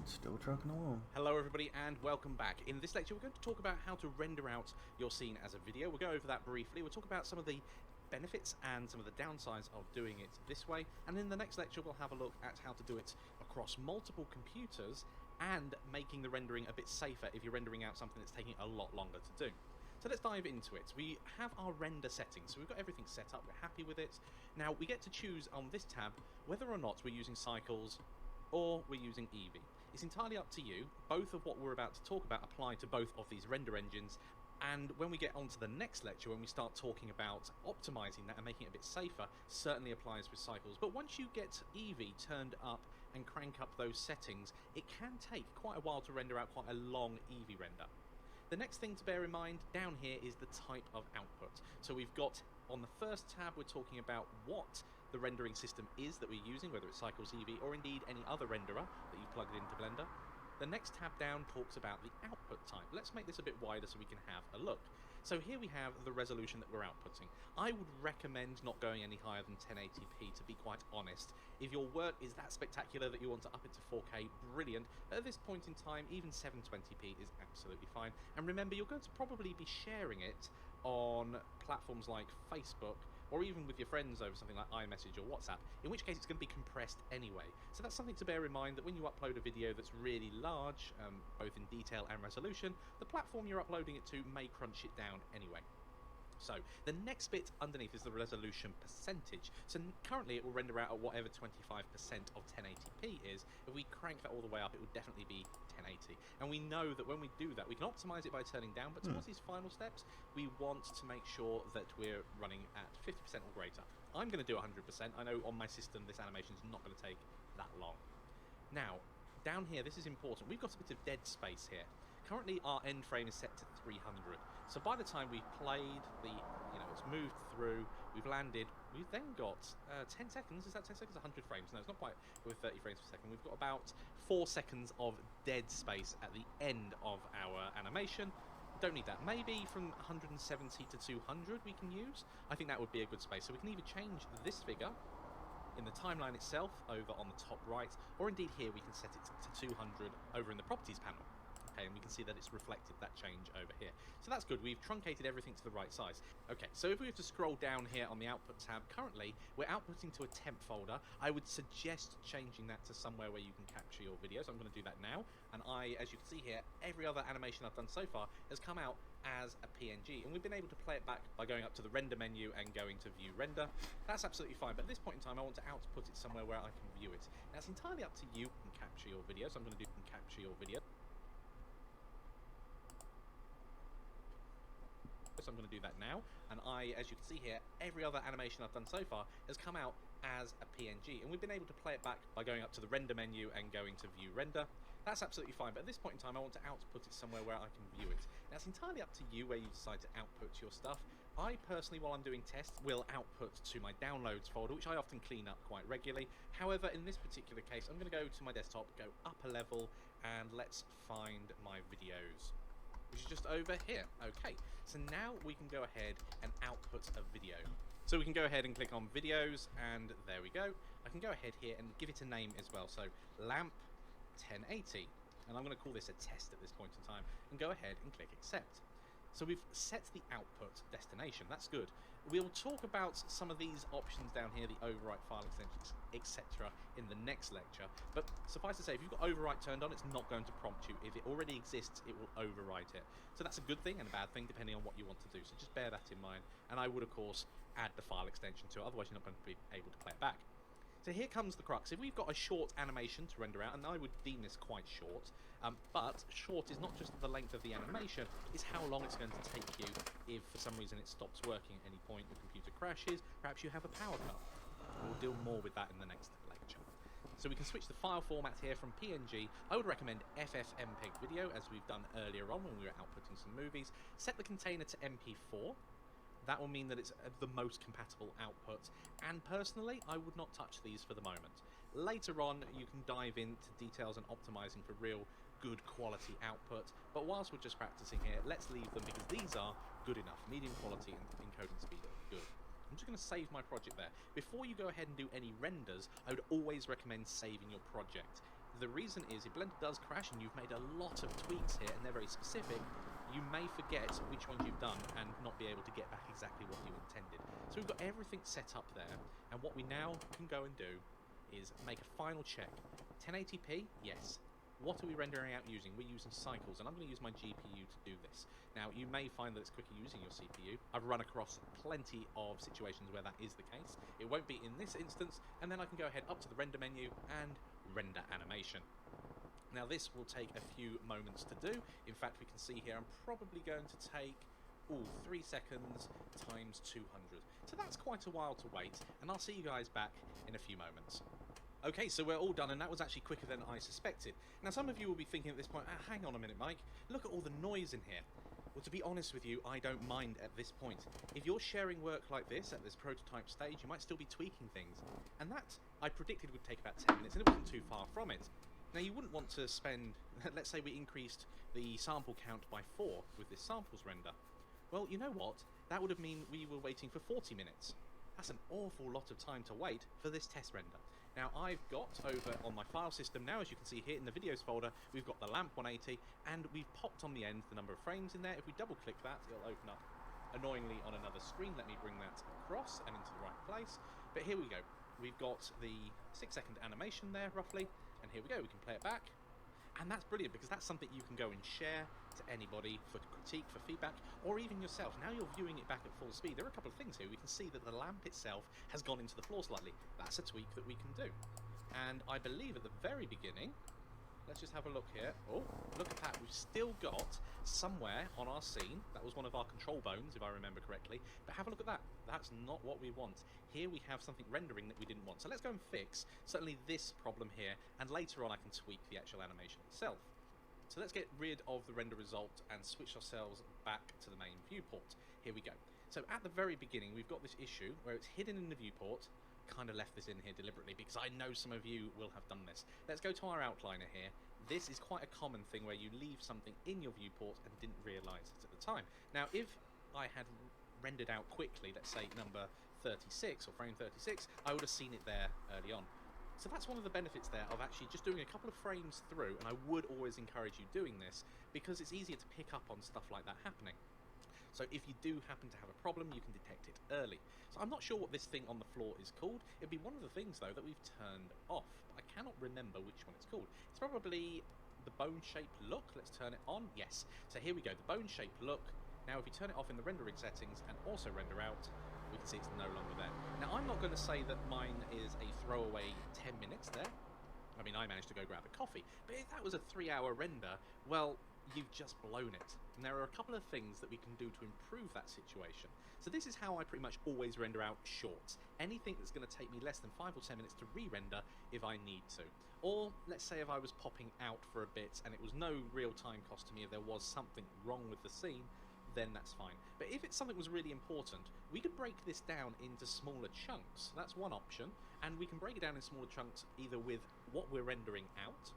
Still trucking along. Hello everybody and welcome back. In this lecture we're going to talk about how to render out your scene as a video. We'll go over that briefly. We'll talk about some of the benefits and some of the downsides of doing it this way, and in the next lecture we'll have a look at how to do it across multiple computers and making the rendering a bit safer if you're rendering out something that's taking a lot longer to do. So let's dive into it. We have our render settings, so we've got everything set up, we're happy with it. Now we get to choose on this tab whether or not we're using cycles or we're using Eevee. It's entirely up to you. Both of what we're about to talk about apply to both of these render engines, and when we get on to the next lecture, when we start talking about optimizing that and making it a bit safer, certainly applies with cycles. But once you get Eevee turned up and crank up those settings, it can take quite a while to render out quite a long Eevee render. The next thing to bear in mind down here is the type of output. So we've got, on the first tab, we're talking about what the rendering system is that we're using, whether it's Cycles, Eevee, or indeed any other renderer that you've plugged into Blender. The next tab down talks about the output type. Let's make this a bit wider so we can have a look. So here we have the resolution that we're outputting. I would recommend not going any higher than 1080p, to be quite honest. If your work is that spectacular that you want to up it to 4K, brilliant. At this point in time, even 720p is absolutely fine. And remember, you're going to probably be sharing it on platforms like Facebook, or even with your friends over something like iMessage or WhatsApp, in which case it's going to be compressed anyway. So that's something to bear in mind, that when you upload a video that's really large, both in detail and resolution, the platform you're uploading it to may crunch it down anyway. So the next bit underneath is the resolution percentage. So currently it will render out at whatever 25% of 1080p is. If we crank that all the way up, it would definitely be 1080. And we know that when we do that, we can optimize it by turning down, but towards these final steps, we want to make sure that we're running at 50% or greater. I'm going to do 100%. I know on my system this animation is not going to take that long. Now, down here, this is important. We've got a bit of dead space here. Currently, our end frame is set to 300. So by the time we've played, it's moved through, we've landed, we've then got 10 seconds. Is that 10 seconds? 100 frames. No, it's not quite with 30 frames per second. We've got about 4 seconds of dead space at the end of our animation. Don't need that. Maybe from 170 to 200 we can use. I think that would be a good space. So we can either change this figure in the timeline itself over on the top right, or indeed here we can set it to 200 over in the properties panel. Okay, and we can see that it's reflected that change over here. So that's good, we've truncated everything to the right size. Okay, so if we were to scroll down here on the output tab, currently we're outputting to a temp folder. I would suggest changing that to somewhere where you can capture your videos. I'm going to do that now, and as you can see here, every other animation I've done so far has come out as a PNG, and we've been able to play it back by going up to the render menu and going to view render. That's absolutely fine, but at this point in time I want to output it somewhere where I can view it. Now it's entirely up to you and capture your video, so I'm going to do capture your video. So I'm going to do that now, and as you can see here, every other animation I've done so far has come out as a PNG, and we've been able to play it back by going up to the render menu and going to view render. That's absolutely fine, but at this point in time I want to output it somewhere where I can view it. Now it's entirely up to you where you decide to output your stuff. I personally, while I'm doing tests, will output to my downloads folder, which I often clean up quite regularly. However, in this particular case, I'm going to go to my desktop, go up a level, and let's find my videos, which is just over here. Okay, so now we can go ahead and output a video. So we can go ahead and click on videos, and there we go. I can go ahead here and give it a name as well. So lamp 1080, and I'm going to call this a test at this point in time, and go ahead and click accept. So we've set the output destination. That's good. We'll talk about some of these options down here, the overwrite file extensions, etc., in the next lecture. But suffice to say, if you've got overwrite turned on, it's not going to prompt you. If it already exists, it will overwrite it. So that's a good thing and a bad thing, depending on what you want to do. So just bear that in mind. And I would, of course, add the file extension to it. Otherwise, you're not going to be able to play it back. So here comes the crux. If we've got a short animation to render out, and I would deem this quite short, but short is not just the length of the animation, it's how long it's going to take you if for some reason it stops working at any point, the computer crashes, perhaps you have a power cut. We'll deal more with that in the next lecture. So we can switch the file format here from PNG. I would recommend FFmpeg video, as we've done earlier on when we were outputting some movies. Set the container to MP4. That will mean that it's the most compatible output, and personally I would not touch these for the moment. Later on you can dive into details and optimizing for real good quality output, but whilst we're just practicing here, let's leave them because these are good enough. Medium quality and encoding speed are good. I'm just going to save my project there. Before you go ahead and do any renders, I would always recommend saving your project. The reason is if Blender does crash and you've made a lot of tweaks here and they're very specific, you may forget which ones you've done and not be able to get back exactly what you intended. So we've got everything set up there, and what we now can go and do is make a final check. 1080p, yes. What are we rendering out using? We're using cycles, and I'm going to use my GPU to do this. Now, you may find that it's quicker using your CPU. I've run across plenty of situations where that is the case. It won't be in this instance, and then I can go ahead up to the render menu and render animation. Now this will take a few moments to do. In fact, we can see here I'm probably going to take 3 seconds times 200. So that's quite a while to wait, and I'll see you guys back in a few moments. Okay, so we're all done, and that was actually quicker than I suspected. Now some of you will be thinking at this point, hang on a minute, Mike, look at all the noise in here. Well, to be honest with you, I don't mind at this point. If you're sharing work like this at this prototype stage, you might still be tweaking things, and that I predicted would take about 10 minutes, and it wasn't too far from it. Now you wouldn't want to spend, let's say we increased the sample count by 4 with this samples render. Well, you know what? That would have meant we were waiting for 40 minutes. That's an awful lot of time to wait for this test render. Now I've got over on my file system now, as you can see here in the videos folder, we've got the lamp 180, and we've popped on the end the number of frames in there. If we double click that, it'll open up annoyingly on another screen. Let me bring that across and into the right place. But here we go. We've got the 6-second animation there roughly, and here we go, we can play it back. And that's brilliant because that's something you can go and share to anybody for critique, for feedback, or even yourself. Now you're viewing it back at full speed. There are a couple of things here. We can see that the lamp itself has gone into the floor slightly. That's a tweak that we can do. And I believe at the very beginning, let's just have a look here. Oh, look at that. We've still got somewhere on our scene, that was one of our control bones, if I remember correctly, but have a look at that. That's not what we want. Here we have something rendering that we didn't want. So let's go and fix certainly this problem here, and later on I can tweak the actual animation itself. So let's get rid of the render result and switch ourselves back to the main viewport. Here we go. So at the very beginning, we've got this issue where it's hidden in the viewport. Kind of left this in here deliberately because I know some of you will have done this. Let's go to our outliner here. This is quite a common thing where you leave something in your viewport and didn't realize it at the time. Now, if I had rendered out quickly, let's say number 36 or frame 36, I would have seen it there early on. So that's one of the benefits there of actually just doing a couple of frames through, and I would always encourage you doing this because it's easier to pick up on stuff like that happening. So if you do happen to have a problem, you can detect it early. So I'm not sure what this thing on the floor is called. It'd be one of the things, though, that we've turned off. But I cannot remember which one it's called. It's probably the bone-shaped look. Let's turn it on. Yes. So here we go, the bone-shaped look. Now if you turn it off in the rendering settings and also render out, we can see it's no longer there. Now I'm not going to say that mine is a throwaway 10 minutes there. I mean, I managed to go grab a coffee. But if that was a 3-hour render, well, you've just blown it. And there are a couple of things that we can do to improve that situation. So this is how I pretty much always render out shorts. Anything that's going to take me less than 5 or 10 minutes to re-render if I need to. Or let's say if I was popping out for a bit and it was no real time cost to me if there was something wrong with the scene, then that's fine. But if it's something was really important, we could break this down into smaller chunks. That's one option, and we can break it down in smaller chunks either with what we're rendering out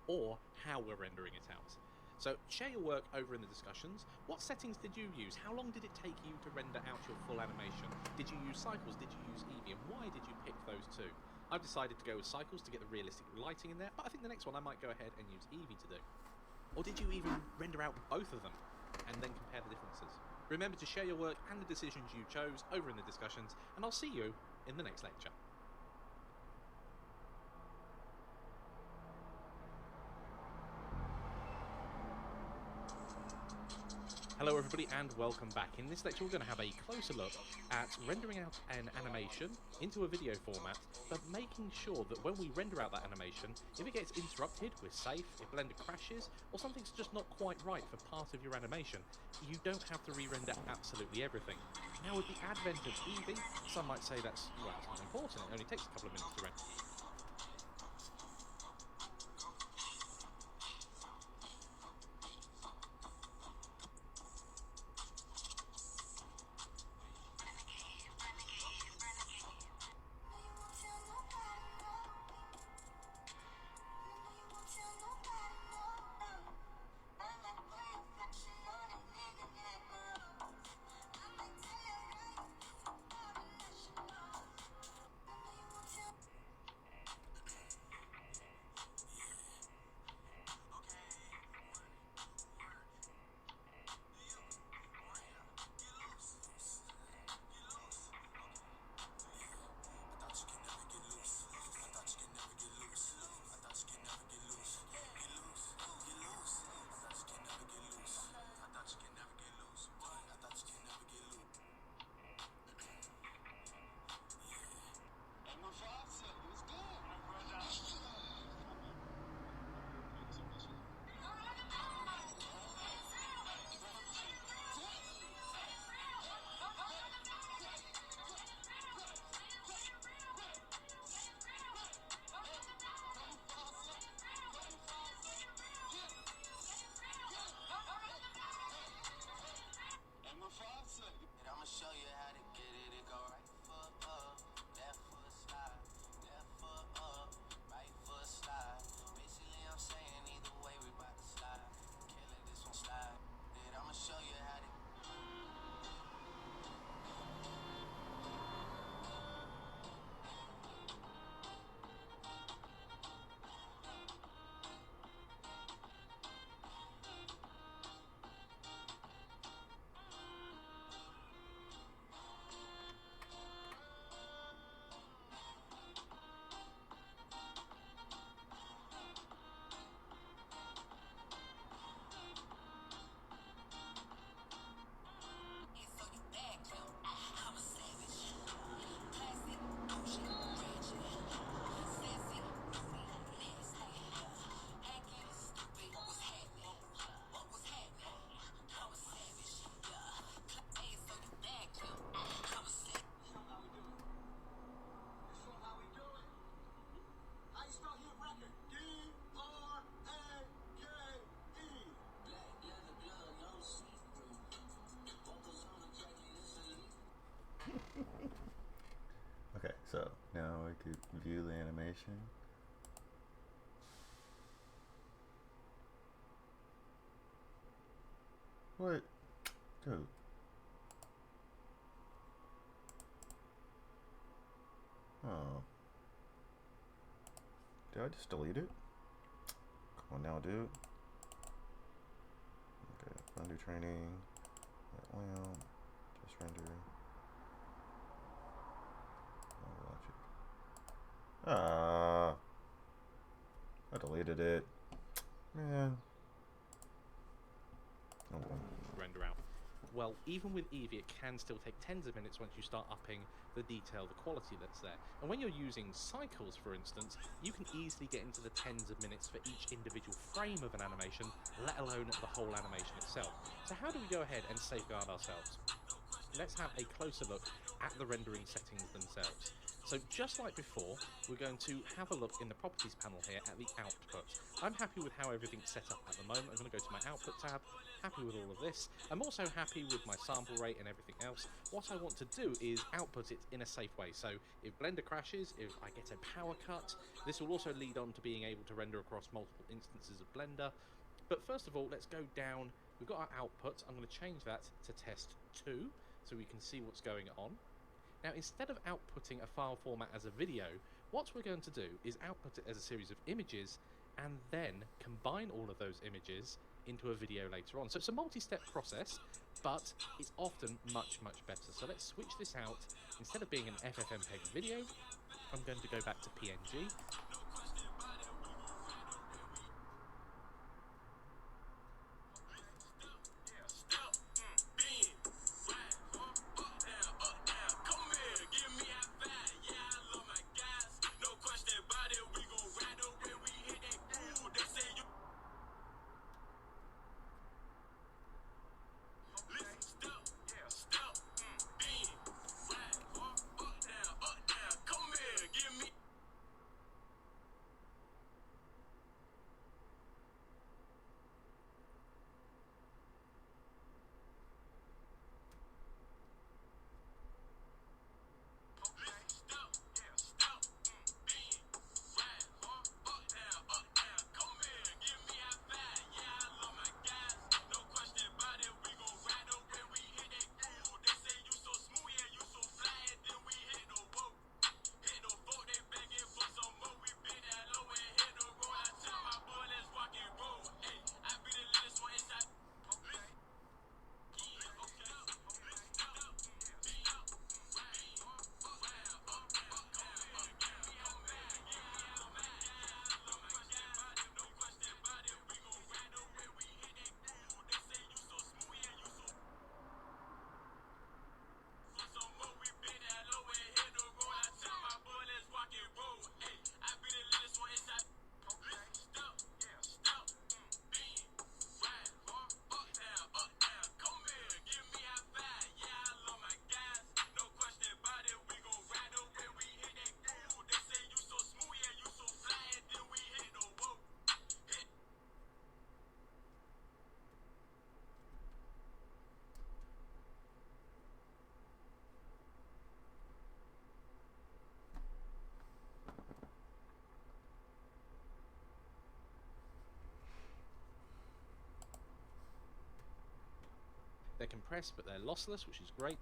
or how we're rendering it out. So share your work over in the discussions. What settings did you use? How long did it take you to render out your full animation? Did you use cycles? Did you use Eevee? And why did you pick those two? I've decided to go with cycles to get the realistic lighting in there, but I think the next one I might go ahead and use Eevee to do. Or did you even render out both of them and then compare the differences? Remember to share your work and the decisions you chose over in the discussions, and I'll see you in the next lecture. Hello everybody and welcome back. In this lecture we're going to have a closer look at rendering out an animation into a video format, but making sure that when we render out that animation, if it gets interrupted, we're safe, if Blender crashes, or something's just not quite right for part of your animation, you don't have to re-render absolutely everything. Now with the advent of Eevee, some might say that's, well, it's not important, it only takes a couple of minutes to render. Okay, so now I could view the animation. What? Dude. Did I just delete it? Come on now, dude. Okay, undo training. That lamp. Just render. Ah, I deleted it. Man. Oh well. Render out. Well, even with Eevee, it can still take tens of minutes once you start upping the detail, the quality that's there. And when you're using cycles, for instance, you can easily get into the tens of minutes for each individual frame of an animation, let alone the whole animation itself. So how do we go ahead and safeguard ourselves? Let's have a closer look at the rendering settings themselves. So just like before, we're going to have a look in the properties panel here at the output. I'm happy with how everything's set up at the moment. I'm going to go to my output tab, happy with all of this. I'm also happy with my sample rate and everything else. What I want to do is output it in a safe way. So if Blender crashes, if I get a power cut, this will also lead on to being able to render across multiple instances of Blender. But first of all, let's go down. We've got our output. I'm going to change that to test 2 so we can see what's going on. Now, instead of outputting a file format as a video, what we're going to do is output it as a series of images and then combine all of those images into a video later on. So it's a multi-step process, but it's often much, much better. So let's switch this out. Instead of being an FFmpeg video, I'm going to go back to PNG. They're compressed, but they're lossless, which is great.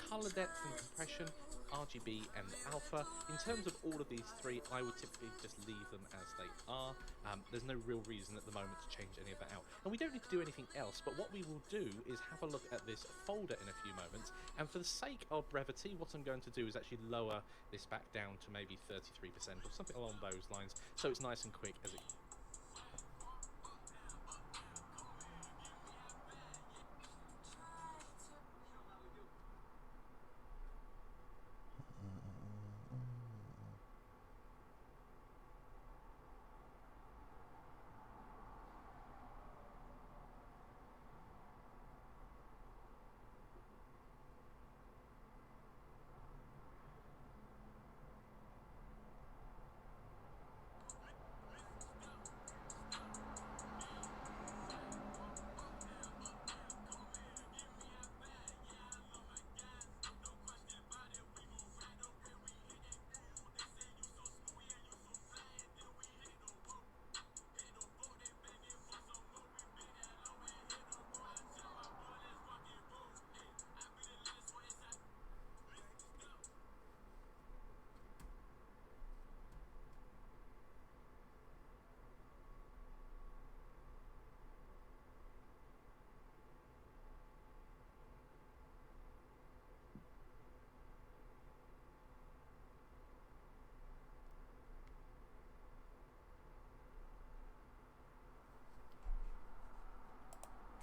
Color depth and compression, RGB and alpha. In terms of all of these three, I would typically just leave them as they are. There's no real reason at the moment to change any of that out. And we don't need to do anything else, but what we will do is have a look at this folder in a few moments. And for the sake of brevity, what I'm going to do is actually lower this back down to maybe 33% or something along those lines, so it's nice and quick as it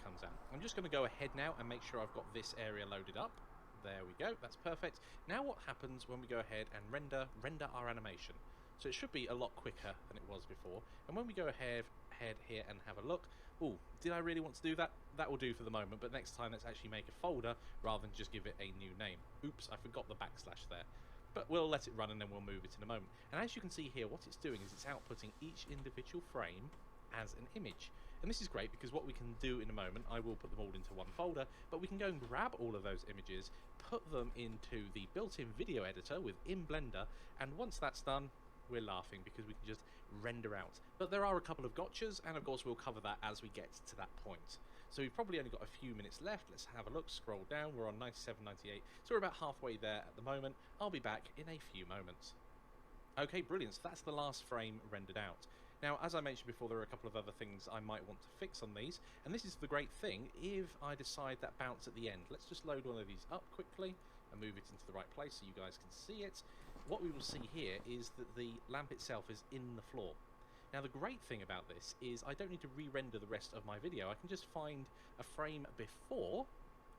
comes out. I'm just going to go ahead now and make sure I've got this area loaded up. There we go, that's perfect. Now what happens when we go ahead and render our animation? So it should be a lot quicker than it was before. And when we go ahead here and have a look, oh, did I really want to do that? That will do for the moment, but next time let's actually make a folder rather than just give it a new name. Oops, I forgot the backslash there. But we'll let it run and then we'll move it in a moment. And as you can see here, what it's doing is it's outputting each individual frame as an image. And this is great because what we can do in a moment, I will put them all into one folder, but we can go and grab all of those images, put them into the built-in video editor within Blender, and once that's done, we're laughing because we can just render out. But there are a couple of gotchas, and of course we'll cover that as we get to that point. So we've probably only got a few minutes left. Let's have a look, scroll down, we're on 97.98, so we're about halfway there at the moment. I'll be back in a few moments. Okay, brilliant, so that's the last frame rendered out. Now, as I mentioned before, there are a couple of other things I might want to fix on these, and this is the great thing, if I decide that bounce at the end. Let's just load one of these up quickly and move it into the right place so you guys can see it. What we will see here is that the lamp itself is in the floor. Now, the great thing about this is I don't need to re-render the rest of my video. I can just find a frame before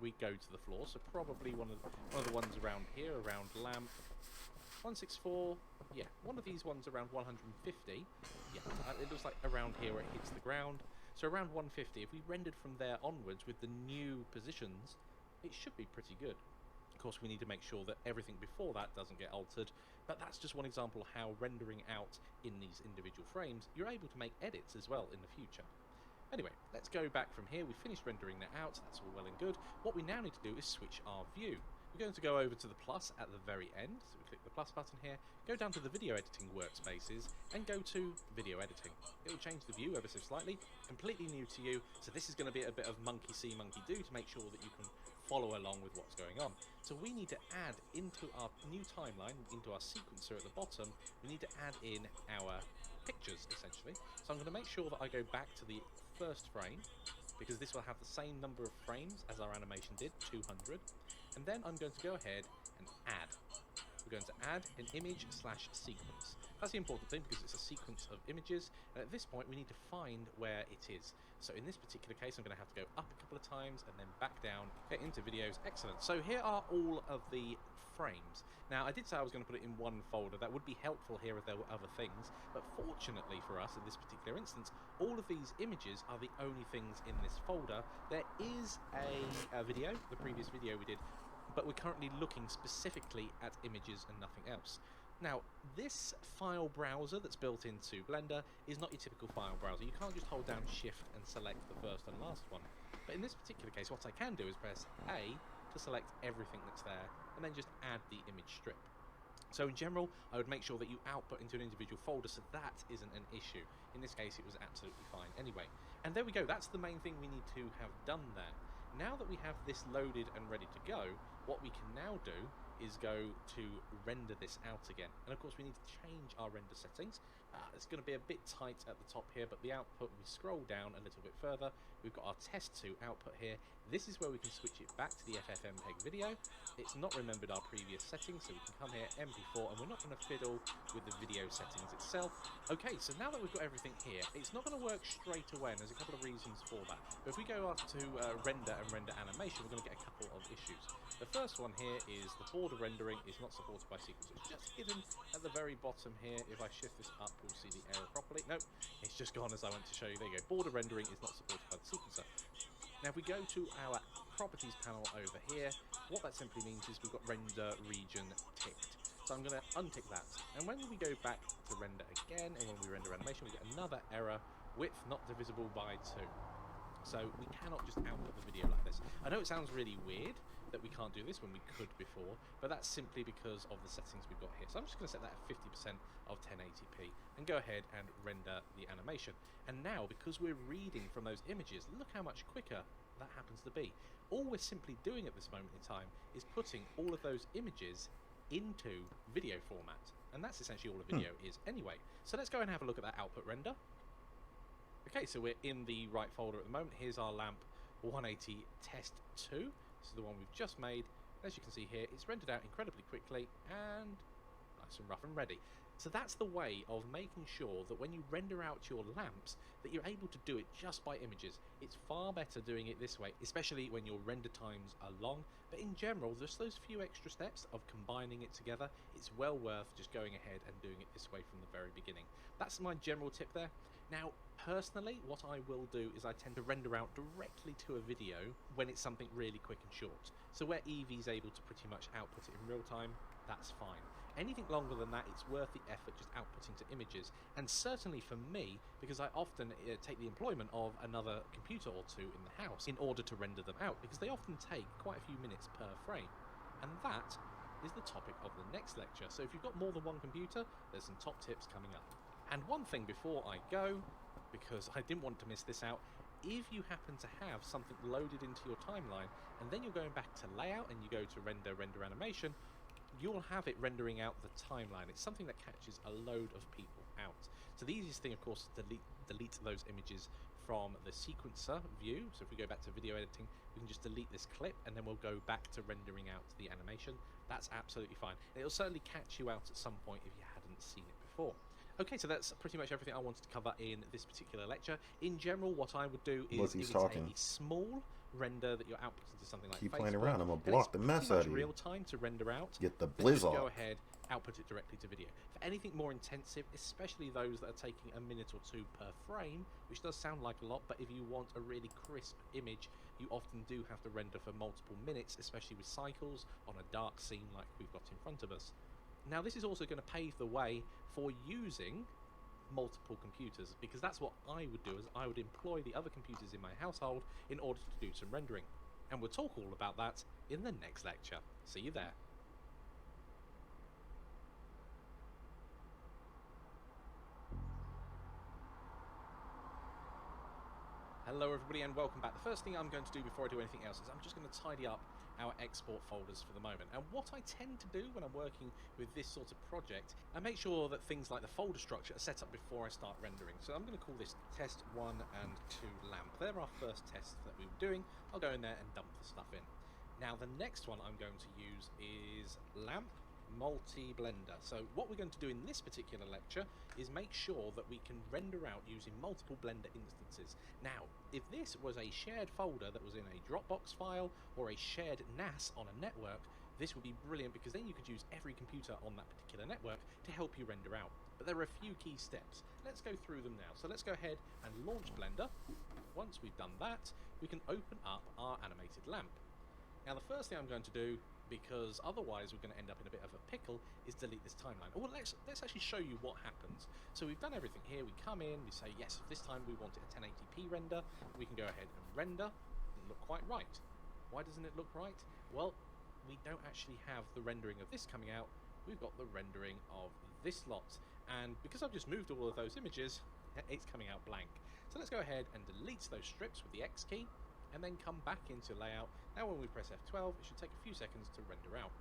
we go to the floor, so probably one of the ones around here, around lamp 164, yeah, one of these ones around 150, yeah, it looks like around here where it hits the ground, so around 150, if we rendered from there onwards with the new positions, it should be pretty good. Of course, we need to make sure that everything before that doesn't get altered, but that's just one example of how rendering out in these individual frames, you're able to make edits as well in the future. Anyway, let's go back from here. We finished rendering that out, that's all well and good. What we now need to do is switch our view. We're going to go over to the plus at the very end, so we click the plus button here, go down to the video editing workspaces, and go to video editing. It will change the view ever so slightly, completely new to you, so this is going to be a bit of monkey see, monkey do to make sure that you can follow along with what's going on. So we need to add into our new timeline, into our sequencer at the bottom, we need to add in our pictures, essentially. So I'm going to make sure that I go back to the first frame, because this will have the same number of frames as our animation did, 200. And then I'm going to go ahead and add. We're going to add an image/sequence. That's the important thing because it's a sequence of images, and at this point we need to find where it is. So in this particular case I'm going to have to go up a couple of times and then back down, get into videos. Excellent. So here are all of the frames. Now I did say I was going to put it in one folder. That would be helpful here if there were other things, but fortunately for us in this particular instance, all of these images are the only things in this folder. There is a video, the previous video we did, but we're currently looking specifically at images and nothing else. Now, this file browser that's built into Blender is not your typical file browser. You can't just hold down Shift and select the first and last one. But in this particular case, what I can do is press A to select everything that's there, and then just add the image strip. So in general, I would make sure that you output into an individual folder so that isn't an issue. In this case, it was absolutely fine anyway. And there we go, that's the main thing we need to have done there. Now that we have this loaded and ready to go, what we can now do is go to render this out again. And of course we need to change our render settings. It's going to be a bit tight at the top here, but the output, we scroll down a little bit further, we've got our test2 output here. This is where we can switch it back to the FFmpeg video. It's not remembered our previous settings, so we can come here, MP4, and we're not going to fiddle with the video settings itself. Okay, so now that we've got everything here, it's not going to work straight away, and there's a couple of reasons for that. But if we go up to render and render animation, we're going to get a couple of issues. The first one here is the border rendering is not supported by sequencer. It's just hidden at the very bottom here. If I shift this up, we'll see the error properly. Nope, it's just gone as I went to show you. There you go. Border rendering is not supported by the sequencer. Now if we go to our properties panel over here, what that simply means is we've got render region ticked. So I'm going to untick that. And when we go back to render again, and when we render animation, we get another error, width not divisible by 2. So we cannot just output the video like this. I know it sounds really weird that we can't do this when we could before, but that's simply because of the settings we've got here. So I'm just going to set that at 50% of 1080p and go ahead and render the animation. And now, because we're reading from those images, look how much quicker that happens to be. All we're simply doing at this moment in time is putting all of those images into video format. And that's essentially all a video is anyway. So let's go and have a look at that output render. Okay, so we're in the right folder at the moment. Here's our lamp 180 test 2. This is the one we've just made. As you can see here, it's rendered out incredibly quickly and nice and rough and ready. So that's the way of making sure that when you render out your lamps, that you're able to do it just by images. It's far better doing it this way, especially when your render times are long. But in general, just those few extra steps of combining it together, it's well worth just going ahead and doing it this way from the very beginning. That's my general tip there. Now, personally, what I will do is I tend to render out directly to a video when it's something really quick and short. So where Eevee's able to pretty much output it in real time, that's fine. Anything longer than that, it's worth the effort just outputting to images. And certainly for me, because I often take the employment of another computer or two in the house in order to render them out, because they often take quite a few minutes per frame. And that is the topic of the next lecture. So if you've got more than one computer, there's some top tips coming up. And one thing before I go, because I didn't want to miss this out, if you happen to have something loaded into your timeline and then you're going back to layout and you go to render animation, you'll have it rendering out the timeline. It's something that catches a load of people out. So the easiest thing, of course, is to delete those images from the sequencer view. So if we go back to video editing, we can just delete this clip and then we'll go back to rendering out the animation. That's absolutely fine. It'll certainly catch you out at some point if you hadn't seen it before. Okay, so that's pretty much everything I wanted to cover in this particular lecture. In general, what I would do is take a small render that you're outputting to something like Keep Facebook, playing around, I'm gonna block the mess out of you. Real time to render out. Get the blizzard. Go ahead, output it directly to video. For anything more intensive, especially those that are taking a minute or two per frame, which does sound like a lot, but if you want a really crisp image, you often do have to render for multiple minutes, especially with cycles on a dark scene like we've got in front of us. Now this is also going to pave the way for using multiple computers, because that's what I would do, is I would employ the other computers in my household in order to do some rendering. And we'll talk all about that in the next lecture. See you there. Hello everybody and welcome back. The first thing I'm going to do before I do anything else is I'm just going to tidy up our export folders for the moment. And what I tend to do when I'm working with this sort of project, I make sure that things like the folder structure are set up before I start rendering. So I'm going to call this test 1 and 2 lamp. They're our first tests that we were doing. I'll go in there and dump the stuff in. Now the next one I'm going to use is lamp multi-blender. So what we're going to do in this particular lecture is make sure that we can render out using multiple blender instances. Now, if this was a shared folder that was in a Dropbox file or a shared NAS on a network, this would be brilliant, because then you could use every computer on that particular network to help you render out. But there are a few key steps. Let's go through them now. So let's go ahead and launch Blender. Once we've done that, we can open up our animated lamp. Now the first thing I'm going to do, because otherwise we're going to end up in a bit of a pickle, is delete this timeline. Oh, well, let's actually show you what happens. So we've done everything here. We come in, we say, yes, this time we want it a 1080p render. We can go ahead and render. Doesn't look quite right. Why doesn't it look right? Well, we don't actually have the rendering of this coming out. We've got the rendering of this lot. And because I've just moved all of those images, it's coming out blank. So let's go ahead and delete those strips with the X key. and then come back into layout. Now when we press F12, it should take a few seconds to render out.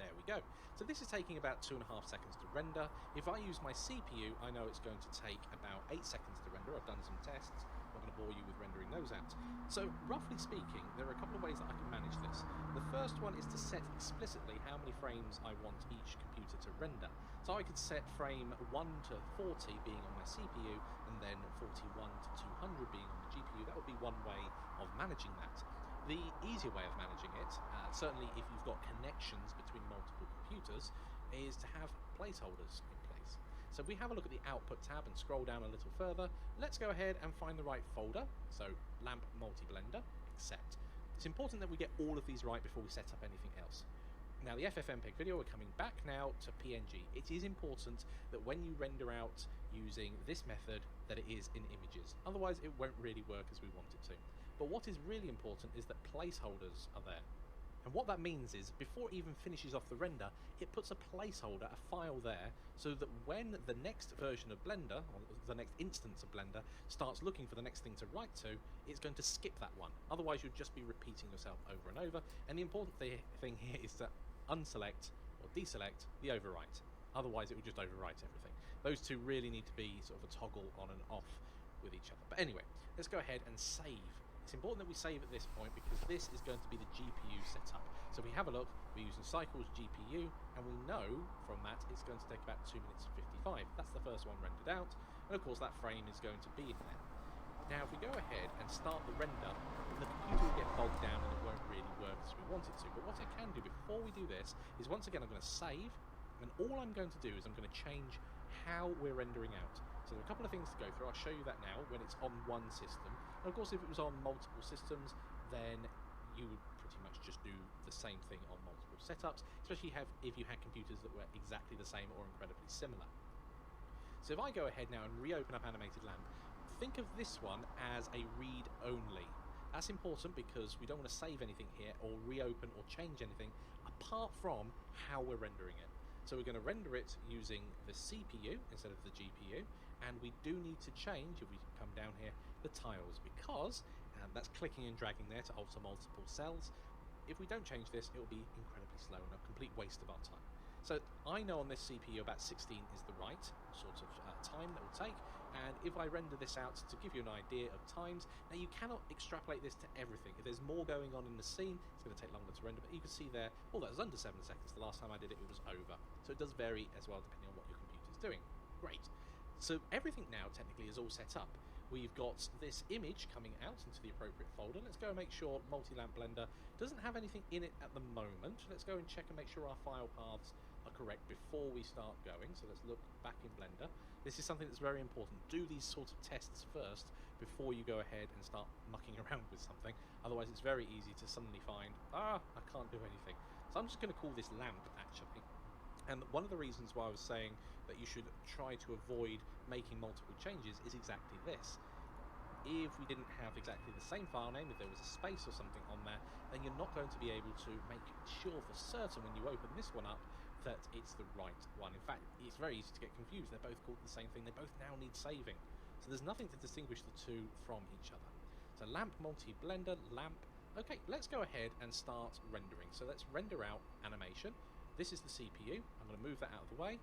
There we go. So this is taking about 2.5 seconds to render. If I use my CPU, I know it's going to take about 8 seconds to render. I've done some tests. I'm not going to bore you with rendering those out. So roughly speaking, there are a couple of ways that I can manage this. The first one is to set explicitly how many frames I want each computer to render. So I could set frame 1 to 40 being on my CPU, and then 41 to 200 being on the GPU. That would be one way of managing that. The easier way of managing it, certainly if you've got connections between multiple computers, is to have placeholders in place. So if we have a look at the Output tab and scroll down a little further, let's go ahead and find the right folder. So Lamp Multi-Blender, accept. It's important that we get all of these right before we set up anything else. Now the FFmpeg video, we're coming back now to PNG. It is important that when you render out using this method that it is in images. Otherwise it won't really work as we want it to. But what is really important is that placeholders are there. And what that means is, before it even finishes off the render, it puts a placeholder, a file there, so that when the next version of Blender, or the next instance of Blender, starts looking for the next thing to write to, it's going to skip that one. Otherwise you'd just be repeating yourself over and over, and the important thing here is to unselect or deselect the overwrite. Otherwise it would just overwrite everything. Those two really need to be sort of a toggle on and off with each other. But anyway, let's go ahead and save. It's important that we save at this point because this is going to be the GPU setup. So if we have a look, we're using Cycles GPU, and we know from that it's going to take about 2 minutes and 55. That's the first one rendered out, and of course that frame is going to be in there. Now if we go ahead and start the render, the computer will get bogged down and it won't really work as we want it to. But what I can do before we do this is, once again, I'm going to save, and all I'm going to do is I'm going to change how we're rendering out. So there are a couple of things to go through. I'll show you that now when it's on one system. And of course, if it was on multiple systems, then you would pretty much just do the same thing on multiple setups, especially if you had computers that were exactly the same or incredibly similar. So if I go ahead now and reopen up Animated Lamp, think of this one as a read-only. That's important because we don't want to save anything here or reopen or change anything apart from how we're rendering it. So we're going to render it using the CPU instead of the GPU, and we do need to change, if we come down here, the tiles, because that's clicking and dragging there to alter multiple cells. If we don't change this, it will be incredibly slow and a complete waste of our time. So I know on this CPU about 16 is the right sort of time that will take, and if I render this out to give you an idea of times, now you cannot extrapolate this to everything. If there's more going on in the scene, it's going to take longer to render, but you can see there, that was under 7 seconds. The last time I did it, it was over. So it does vary as well depending on what your computer's doing. Great. So everything now technically is all set up. We've got this image coming out into the appropriate folder. Let's go and make sure Multi-Lamp Blender doesn't have anything in it at the moment. Let's go and check and make sure our file paths are correct before we start going. So let's look back in Blender. This is something that's very important. Do these sort of tests first before you go ahead and start mucking around with something. Otherwise it's very easy to suddenly find, I can't do anything. So I'm just going to call this lamp actually. And one of the reasons why I was saying that you should try to avoid making multiple changes is exactly this. If we didn't have exactly the same file name, if there was a space or something on there, then you're not going to be able to make sure for certain when you open this one up that it's the right one. In fact, it's very easy to get confused. They're both called the same thing. They both now need saving. So there's nothing to distinguish the two from each other. So Lamp Multi-Blender, Lamp. Okay, let's go ahead and start rendering. So let's render out animation. This is the CPU. I'm going to move that out of the way,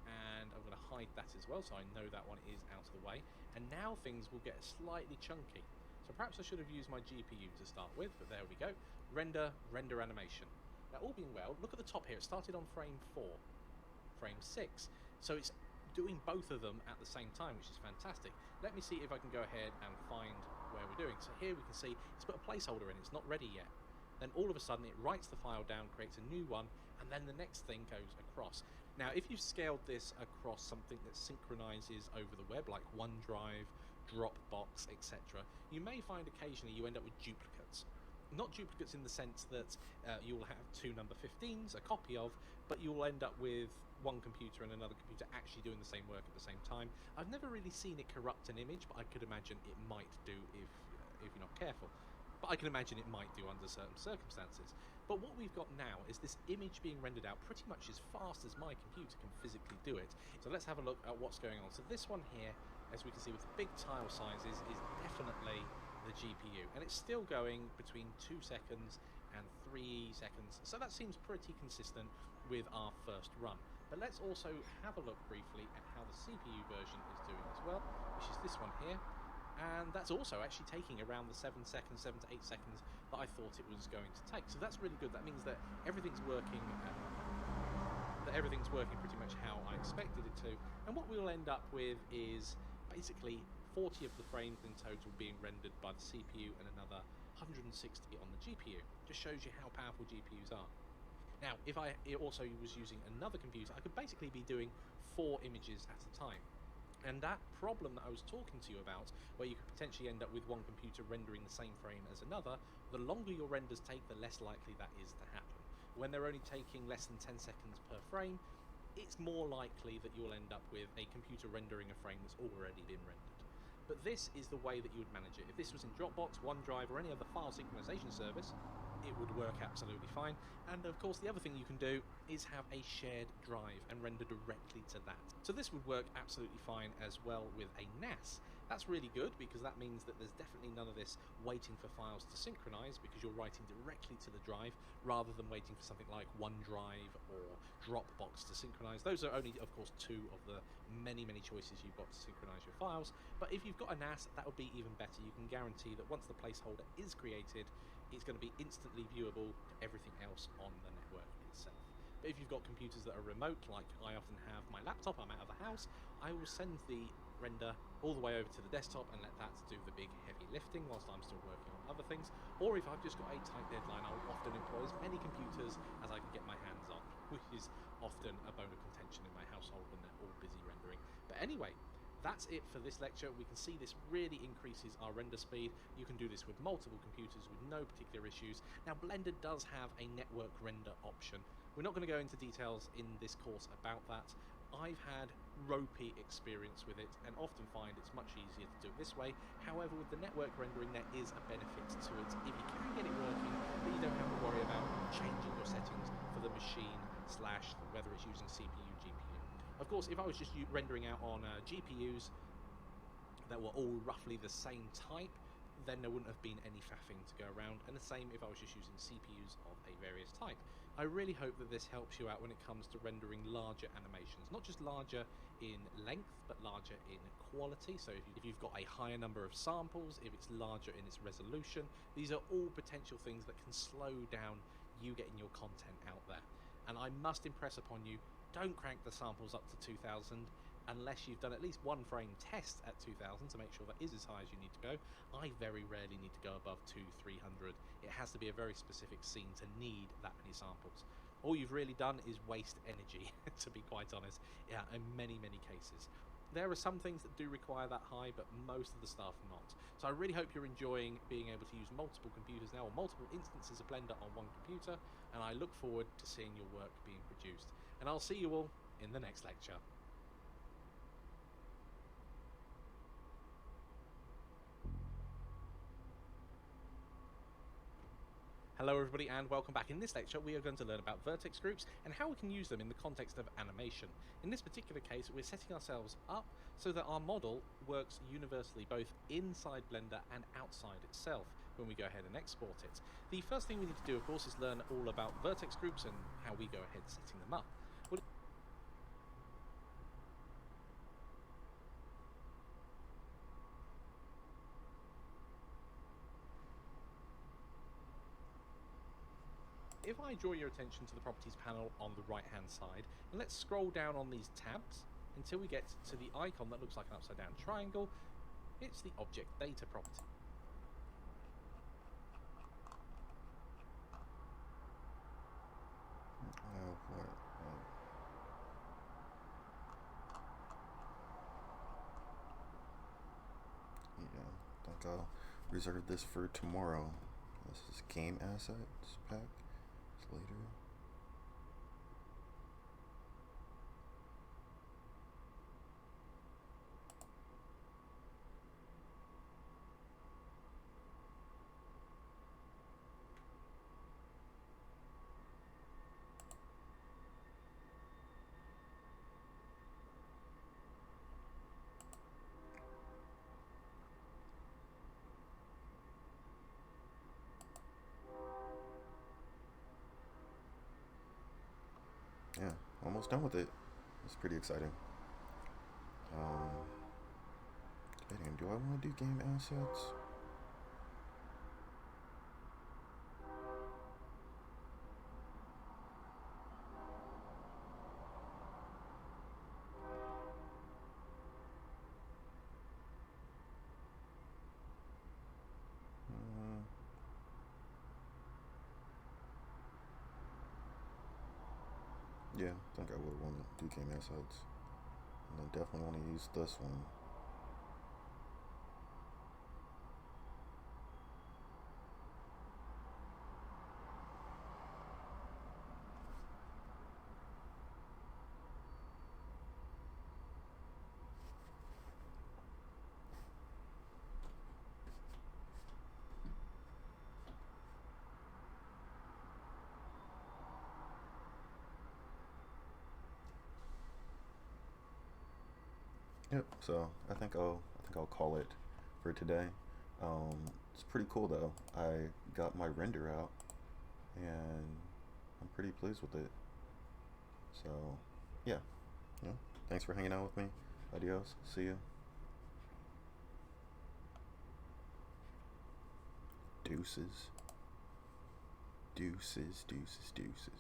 and I'm going to hide that as well so I know that one is out of the way. And now things will get slightly chunky. So perhaps I should have used my GPU to start with, but there we go. Render animation. Now all being well, look at the top here. It started on frame 4, frame 6. So it's doing both of them at the same time, which is fantastic. Let me see if I can go ahead and find where we're doing. So here we can see it's put a placeholder in. It's not ready yet. Then all of a sudden it writes the file down, creates a new one, and then the next thing goes across. Now, if you've scaled this across something that synchronizes over the web, like OneDrive, Dropbox, etc., you may find occasionally you end up with duplicates. Not duplicates in the sense that you'll have two number 15s, a copy of, but you'll end up with one computer and another computer actually doing the same work at the same time. I've never really seen it corrupt an image, but I could imagine it might do if you're not careful. But I can imagine it might do under certain circumstances. But what we've got now is this image being rendered out pretty much as fast as my computer can physically do it. So let's have a look at what's going on. So this one here, as we can see with the big tile sizes, is definitely the GPU, and it's still going between 2 seconds and 3 seconds, so that seems pretty consistent with our first run. But let's also have a look briefly at how the CPU version is doing as well, which is this one here, and that's also actually taking around the 7 to 8 seconds that I thought it was going to take. So that's really good. That means that everything's working pretty much how I expected it to, and what we'll end up with is basically 40 of the frames in total being rendered by the CPU and another 160 on the GPU. Just shows you how powerful GPUs are. Now, if I also was using another computer, I could basically be doing 4 images at a time. And that problem that I was talking to you about, where you could potentially end up with one computer rendering the same frame as another, the longer your renders take, the less likely that is to happen. When they're only taking less than 10 seconds per frame, it's more likely that you'll end up with a computer rendering a frame that's already been rendered. But this is the way that you would manage it. If this was in Dropbox, OneDrive, or any other file synchronization service, it would work absolutely fine. And of course, the other thing you can do is have a shared drive and render directly to that. So this would work absolutely fine as well with a NAS. That's really good because that means that there's definitely none of this waiting for files to synchronize, because you're writing directly to the drive rather than waiting for something like OneDrive or Dropbox to synchronize. Those are only, of course, 2 of the many choices you've got to synchronize your files. But if you've got a NAS, that would be even better. You can guarantee that once the placeholder is created, it's going to be instantly viewable to everything else on the network itself. But if you've got computers that are remote, like I often have my laptop, I'm out of the house, I will send the render all the way over to the desktop and let that do the big heavy lifting whilst I'm still working on other things. Or if I've just got a tight deadline, I'll often employ as many computers as I can get my hands on, which is often a bone of contention in my household when they're all busy rendering. But anyway, that's it for this lecture. We can see this really increases our render speed. You can do this with multiple computers with no particular issues. Now, Blender does have a network render option. We're not going to go into details in this course about that. I've had ropey experience with it and often find it's much easier to do it this way. However, with the network rendering, there is a benefit to it if you can get it working, but you don't have to worry about changing your settings for the machine / whether it's using CPU, GPU. Of course, if I was just rendering out on GPUs that were all roughly the same type, then there wouldn't have been any faffing to go around, and the same if I was just using CPUs of a various type. I really hope that this helps you out when it comes to rendering larger animations, not just larger in length, but larger in quality. So if you've got a higher number of samples, if it's larger in its resolution, these are all potential things that can slow down you getting your content out there. And I must impress upon you, don't crank the samples up to 2000 unless you've done at least one frame test at 2000 to make sure that is as high as you need to go. I very rarely need to go above 200-300. It has to be a very specific scene to need that many samples. All you've really done is waste energy, to be quite honest, in many cases. There are some things that do require that high, but most of the stuff not. So I really hope you're enjoying being able to use multiple computers now, or multiple instances of Blender on one computer, and I look forward to seeing your work being produced. And I'll see you all in the next lecture. Hello everybody and welcome back. In this lecture we are going to learn about vertex groups and how we can use them in the context of animation. In this particular case we're setting ourselves up so that our model works universally both inside Blender and outside itself when we go ahead and export it. The first thing we need to do, of course, is learn all about vertex groups and how we go ahead setting them up. If I draw your attention to the properties panel on the right hand side, and let's scroll down on these tabs until we get to the icon that looks like an upside down triangle. It's the object data property. Oh boy. Yeah, I think I'll reserve this for tomorrow. This is game assets pack. It's later. almost done with it. It's pretty exciting. Debating, do I want to do game assets? Yeah, I think I would want to do game assets. And I definitely want to use this one. Yep. So I think I'll call it for today. It's pretty cool though. I got my render out, and I'm pretty pleased with it. So, yeah. Yeah. Thanks for hanging out with me. Adios. See ya. Deuces. Deuces. Deuces. Deuces.